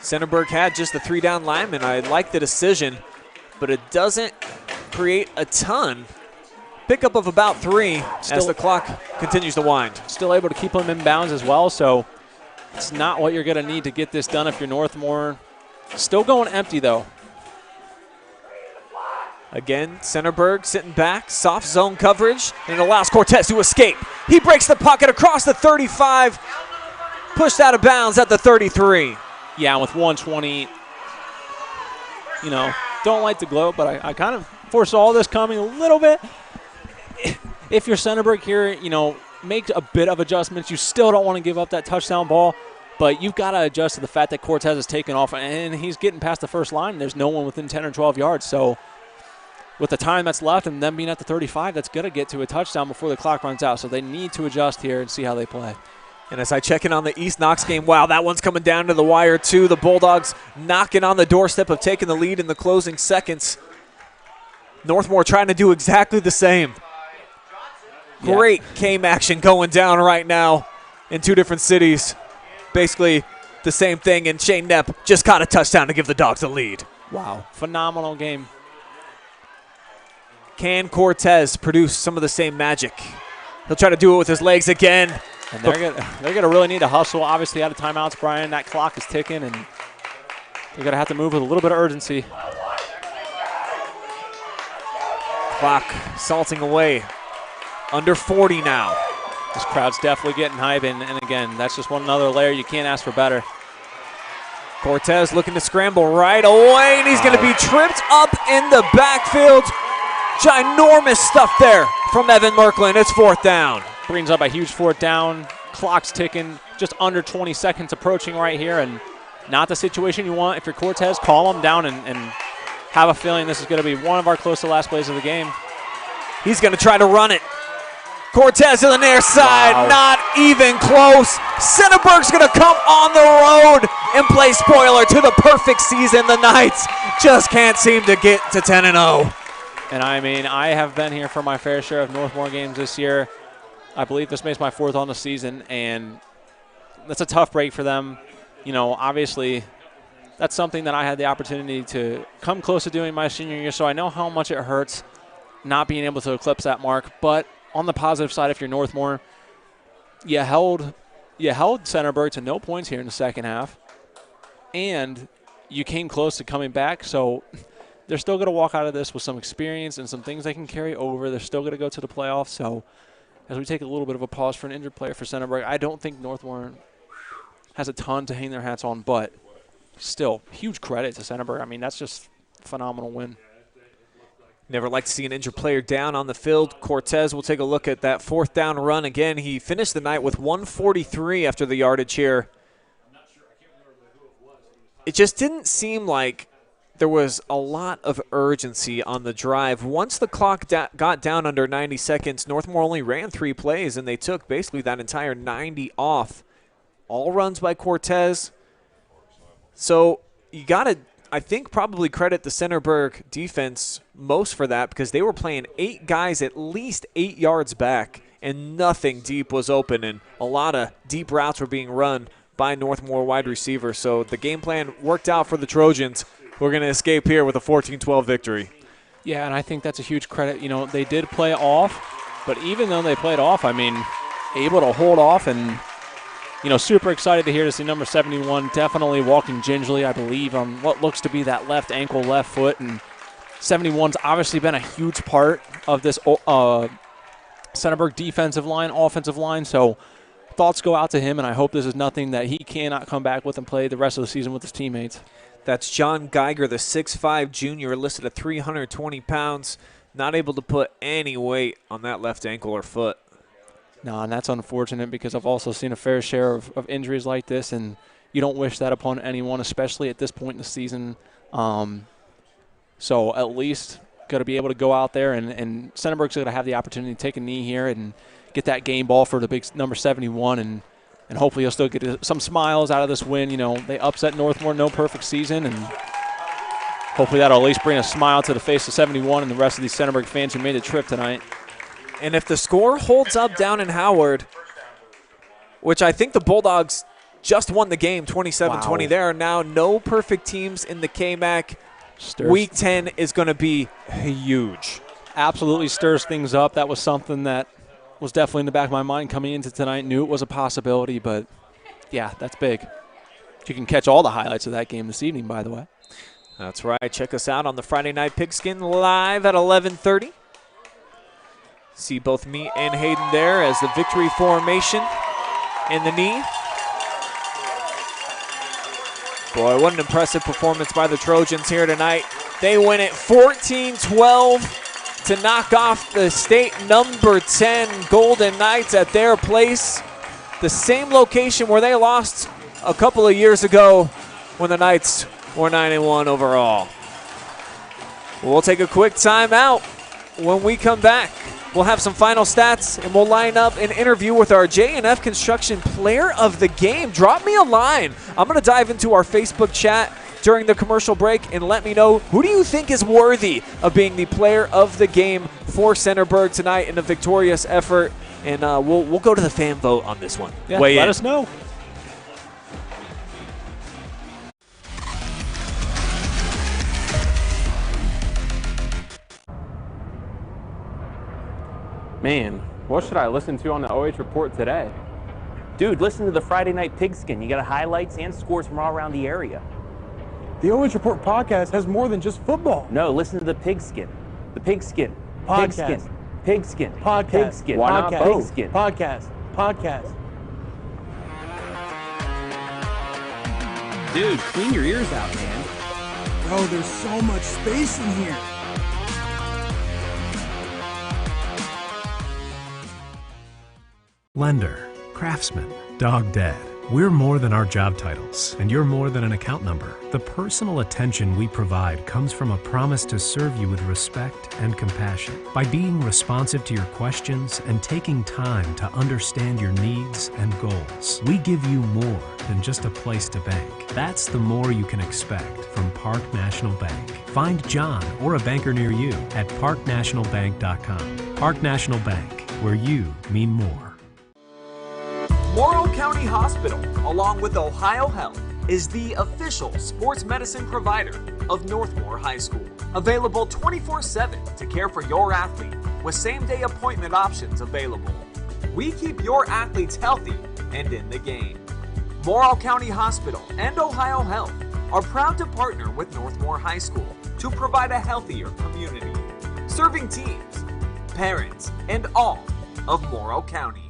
Centerburg had just the 3-down lineman. I like the decision, but it doesn't create a ton. Pickup of about 3 as the clock continues to wind. Still able to keep them in bounds as well, so it's not what you're going to need to get this done if you're Northmor. Still going empty, though. Again, Centerburg sitting back, soft zone coverage, and it allows Cortez to escape. He breaks the pocket across the 35, pushed out of bounds at the 33. Yeah, with 120, you know, don't like to gloat, but I kind of foresaw this coming a little bit. If you're Centerburg here, you know, make a bit of adjustments. You still don't want to give up that touchdown ball, but you've got to adjust to the fact that Cortez is taking off, and he's getting past the first line. There's no one within 10 or 12 yards, so with the time that's left and them being at the 35, that's going to get to a touchdown before the clock runs out. So they need to adjust here and see how they play. And as I check in on the East Knox game, wow, that one's coming down to the wire too. The Bulldogs knocking on the doorstep of taking the lead in the closing seconds. Northmor trying to do exactly the same. Yeah. Great KMAC action going down right now in 2 different cities. Basically the same thing, and Shane Knepp just caught a touchdown to give the Dogs the lead. Wow, phenomenal game. Can Cortez produce some of the same magic? He'll try to do it with his legs again. And they're gonna really need to hustle. Obviously out of timeouts, Brian. That clock is ticking, and they're going to have to move with a little bit of urgency. Clock salting away. Under 40 now. This crowd's definitely getting hype, and again, that's just one another layer. You can't ask for better. Cortez looking to scramble right away, and he's going to be tripped up in the backfield. Ginormous stuff there from Evan Merklin. It's 4th down. Brings up a huge 4th down. Clock's ticking. Just under 20 seconds approaching right here, and not the situation you want. If you're Cortez, call them down and have a feeling this is going to be one of our close to last plays of the game. He's going to try to run it. Cortez to the near side, not even close. Centerburg's going to come on the road and play spoiler to the perfect season. The Knights just can't seem to get to 10-0. And I mean, I have been here for my fair share of Northmor games this year. I believe this makes my 4th on the season, and that's a tough break for them. You know, obviously, that's something that I had the opportunity to come close to doing my senior year, so I know how much it hurts not being able to eclipse that mark. But on the positive side, if you're Northmor, you held Centerburg to no points here in the second half, and you came close to coming back, so they're still going to walk out of this with some experience and some things they can carry over. They're still going to go to the playoffs. So as we take a little bit of a pause for an injured player for Centerburg, I don't think Northmor has a ton to hang their hats on, but still, huge credit to Centerburg. I mean, that's just a phenomenal win. Never like to see an injured player down on the field. Cortez will take a look at that 4th down run again. He finished the night with 143 after the yardage here. It just didn't seem like there was a lot of urgency on the drive. Once the clock got down under 90 seconds, Northmor only ran 3 plays, and they took basically that entire 90 off. All runs by Cortez. So you got to, I think, probably credit the Centerburg defense most for that, because they were playing 8 guys at least 8 yards back, and nothing deep was open, and a lot of deep routes were being run by Northmor wide receivers. So the game plan worked out for the Trojans. We're going to escape here with a 14-12 victory. Yeah, and I think that's a huge credit. You know, they did play off, but even though they played off, I mean, able to hold off and super excited to hear to see number 71 definitely walking gingerly, I believe, on what looks to be that left ankle, left foot. And 71's obviously been a huge part of this Centerburg defensive line, offensive line. So thoughts go out to him, and I hope this is nothing that he cannot come back with and play the rest of the season with his teammates. That's John Geiger, the 6'5 junior, listed at 320 pounds. Not able to put any weight on that left ankle or foot. No, and that's unfortunate because I've also seen a fair share of injuries like this, and you don't wish that upon anyone, especially at this point in the season. So at least got to be able to go out there, and Centerburg's going to have the opportunity to take a knee here and get that game ball for the big number 71, and hopefully he'll still get some smiles out of this win. They upset Northmor, no perfect season, and hopefully that'll at least bring a smile to the face of 71 and the rest of these Centerburg fans who made the trip tonight. And if the score holds up down in Howard, which I think the Bulldogs just won the game 27-20, Wow. there are now no perfect teams in the KMAC. Week 10 is going to be huge. Absolutely stirs things up. That was something that was definitely in the back of my mind coming into tonight. Knew it was a possibility, but yeah, that's big. You can catch all the highlights of that game this evening, by the way. That's right. Check us out on the Friday Night Pigskin live at 11:30. See both me and Hayden there as the victory formation in the knee. Boy, what an impressive performance by the Trojans here tonight. They win it 14-12 to knock off the state number 10 Golden Knights at their place. The same location where they lost a couple of years ago when the Knights were 9-1 overall. We'll take a quick timeout. When we come back, we'll have some final stats, and we'll line up an interview with our J&F Construction Player of the Game. Drop me a line. I'm going to dive into our Facebook chat during the commercial break and let me know, who do you think is worthy of being the Player of the Game for Centerburg tonight in a victorious effort? And we'll go to the fan vote on this one. Yeah, Weigh let in. us know. Man, what should I listen to on the OH Report today? Dude, listen to the Friday Night Pigskin. You got highlights and scores from all around the area. The OH Report podcast has more than just football. No, listen to the Pigskin. The Pigskin. Podcast. Pigskin. Pigskin. Podcast. Pigskin. Why not Podcast. both? Pigskin. Podcast. Dude, clean your ears out, man. Bro, there's so much space in here. Lender, craftsman, dog dad. We're more than our job titles, and you're more than an account number. The personal attention we provide comes from a promise to serve you with respect and compassion. By being responsive to your questions and taking time to understand your needs and goals, we give you more than just a place to bank. That's the more you can expect from Park National Bank. Find John or a banker near you at parknationalbank.com. Park National Bank, where you mean more. Morrow County Hospital, along with Ohio Health, is the official sports medicine provider of Northmor High School. Available 24/7 to care for your athlete with same-day appointment options available. We keep your athletes healthy and in the game. Morrow County Hospital and Ohio Health are proud to partner with Northmor High School to provide a healthier community, serving teams, parents, and all of Morrow County.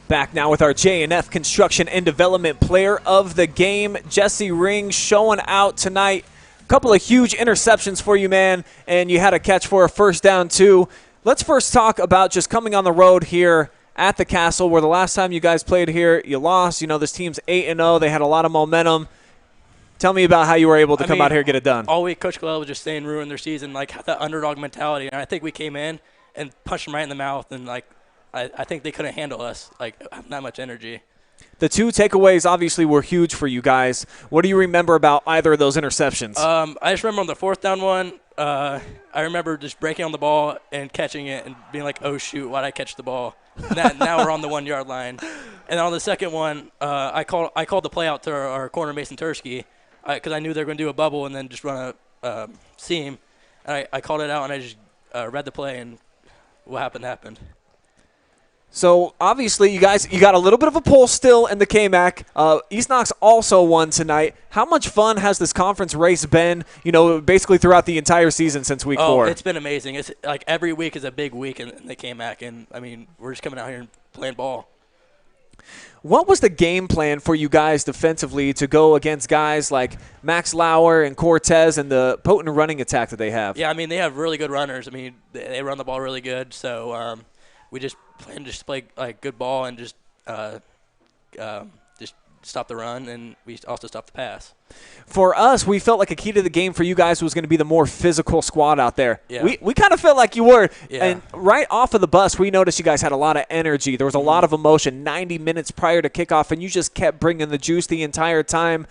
Back now with our J&F Construction and Development Player of the Game, Jesse Ring, showing out tonight. A couple of huge interceptions for you, man, and you had a catch for a first down, too. Let's first talk about just coming on the road here at the Castle, where the last time you guys played here, you lost. You know, this team's 8-0. They had a lot of momentum. Tell me about how you were able to come out here and get it done. All week, Coach Glove was just saying ruin their season, like that underdog mentality. And I think we came in and punched them right in the mouth, and, like, I think they couldn't handle us, like, not much energy. The two takeaways obviously were huge for you guys. What do you remember about either of those interceptions? I just remember on the fourth down one, I remember just breaking on the ball and catching it and being like, oh, shoot, why'd I catch the ball? Now we're on the 1 yard line. And on the second one, I called the play out to our corner, Mason Tursky, because I knew they were going to do a bubble and then just run a seam. And I called it out, and I just read the play, and what happened. So, obviously, you got a little bit of a pull still in the KMAC. East Knox also won tonight. How much fun has this conference race been, you know, basically throughout the entire season since week 4? It's been amazing. It's like every week is a big week in the KMAC, and, I mean, we're just coming out here and playing ball. What was the game plan for you guys defensively to go against guys like Max Lauer and Cortez and the potent running attack that they have? Yeah, I mean, they have really good runners. I mean, they run the ball really good, so we just plan to play like good ball and just stop the run, and we also stop the pass. For us, we felt like a key to the game for you guys was going to be the more physical squad out there. Yeah. We kind of felt like you were. Yeah. And right off of the bus, we noticed you guys had a lot of energy. There was a lot of emotion 90 minutes prior to kickoff, and you just kept bringing the juice the entire time.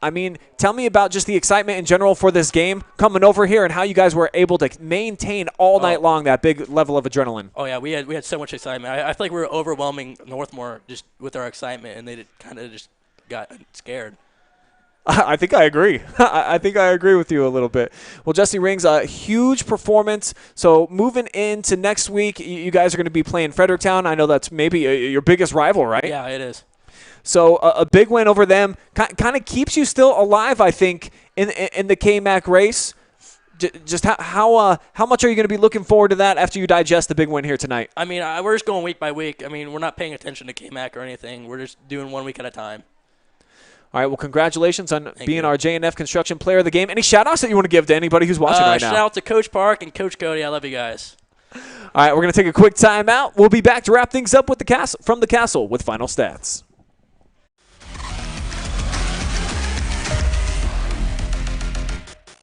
I mean, tell me about just the excitement in general for this game coming over here and how you guys were able to maintain all night long that big level of adrenaline. Oh, yeah, we had so much excitement. I feel like we were overwhelming Northmor just with our excitement, and they kind of just got scared. I think I agree. I think I agree with you a little bit. Well, Jesse Ring's a huge performance. So moving into next week, you guys are going to be playing Fredericktown. I know that's maybe your biggest rival, right? Yeah, it is. So a big win over them kind of keeps you still alive, I think, in the KMAC race. Just how much are you going to be looking forward to that after you digest the big win here tonight? I mean, we're just going week by week. I mean, we're not paying attention to KMAC or anything. We're just doing 1 week at a time. All right, well, congratulations on being our J&F Construction Player of the Game. Any shout-outs that you want to give to anybody who's watching right now? Shout out to Coach Park and Coach Cody. I love you guys. All right, we're going to take a quick timeout. We'll be back to wrap things up with from the Castle with final stats.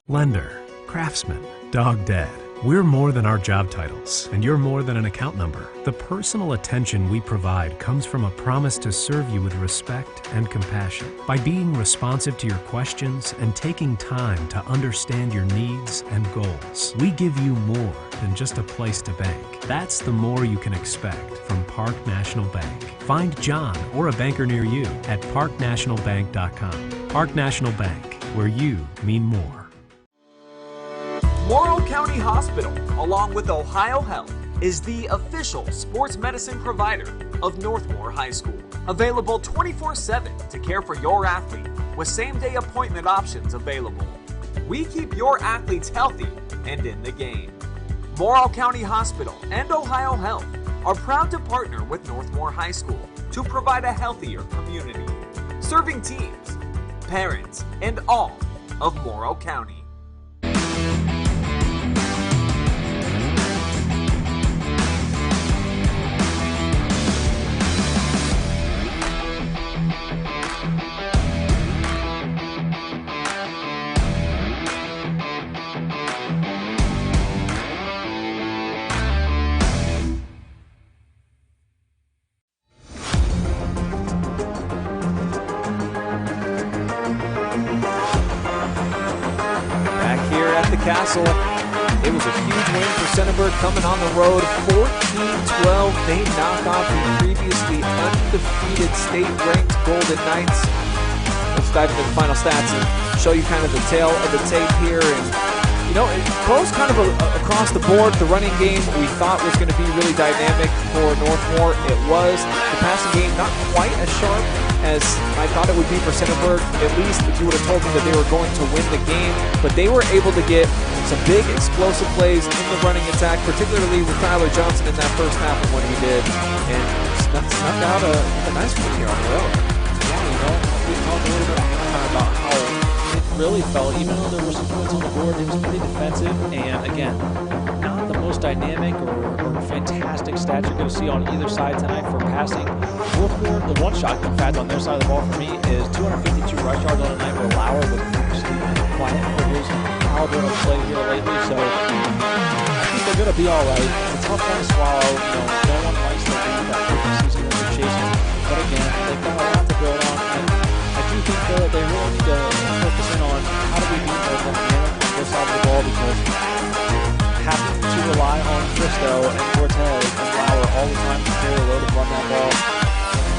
Lender, craftsman, dog dad. We're more than our job titles, and you're more than an account number. The personal attention we provide comes from a promise to serve you with respect and compassion. By being responsive to your questions and taking time to understand your needs and goals, we give you more than just a place to bank. That's the more you can expect from Park National Bank. Find John or a banker near you at parknationalbank.com. Park National Bank, where you mean more. Morrow County Hospital, along with Ohio Health, is the official sports medicine provider of Northmor High School. Available 24/7 to care for your athlete with same-day appointment options available. We keep your athletes healthy and in the game. Morrow County Hospital and Ohio Health are proud to partner with Northmor High School to provide a healthier community, serving teams, parents, and all of Morrow County. Castle. It was a huge win for Centerburg coming on the road, 14-12. They knock off the previously undefeated state-ranked Golden Knights. Let's dive into the final stats and show you kind of the tail of the tape here. And you know, it goes kind of across the board. The running game we thought was going to be really dynamic for Northmor. It was. The passing game not quite as sharp as I thought it would be for Centerburg. At least if you would have told me that they were going to win the game. But they were able to get some big explosive plays in the running attack, particularly with Tyler Johnson in that first half of what he did. And snuck out a nice one here on the road. Yeah, you know, we talked a little bit at halftime about how it really felt, even though there were some points on the board, it was pretty defensive. And again, not the most dynamic or fantastic stats you're going to see on either side tonight for passing. The one shotgun fact on their side of the ball for me is 252 rush yards on a night where Lauer was quiet for his caliber of play here lately. So I think they're going to be all right. It's a tough one to swallow. You know, no one likes to leave that perfect season that they're chasing. But again, they've got a lot to build on. And I do think that they really need to focus in on how do we beat Northmor on this side of the ball, because having to rely on Cristo and Cortez and Lauer all the time to carry a load and run that ball,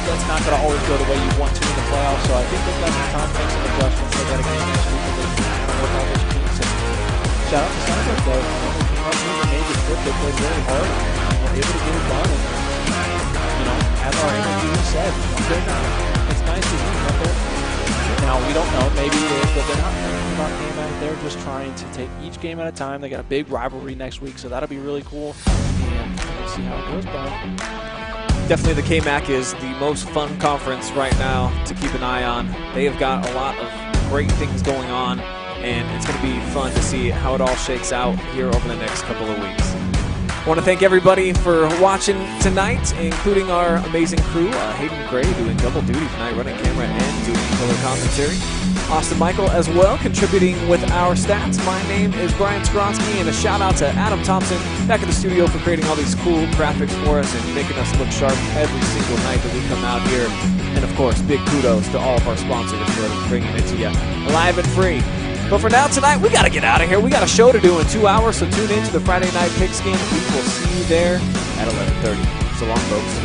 that's not going to always go the way you want to in the playoffs. So I think they've got some time to make some adjustments. They've got a game next week and they can work on those kinks. And shout out to Centerburg, though. They made the trip. They played really hard and were able to get it done. And, you know, as our interview said, it's nice to see up there. Now, we don't know. Maybe it is, but they're not thinking about KMAC. They're just trying to take each game at a time. They got a big rivalry next week, so that'll be really cool. And we'll see how it goes, Brian. Definitely the KMAC is the most fun conference right now to keep an eye on. They have got a lot of great things going on, and it's going to be fun to see how it all shakes out here over the next couple of weeks. I want to thank everybody for watching tonight, including our amazing crew. Hayden Gray doing double duty tonight, running camera and doing color commentary. Austin Michael as well, contributing with our stats. My name is Brian Skronsky, and a shout out to Adam Thompson back at the studio for creating all these cool graphics for us and making us look sharp every single night that we come out here. And of course, big kudos to all of our sponsors for bringing it to you live and free. But for now tonight, we got to get out of here. We got a show to do in 2 hours, so tune in to the Friday Night Pigskin. We will see you there at 11:30. So long, folks.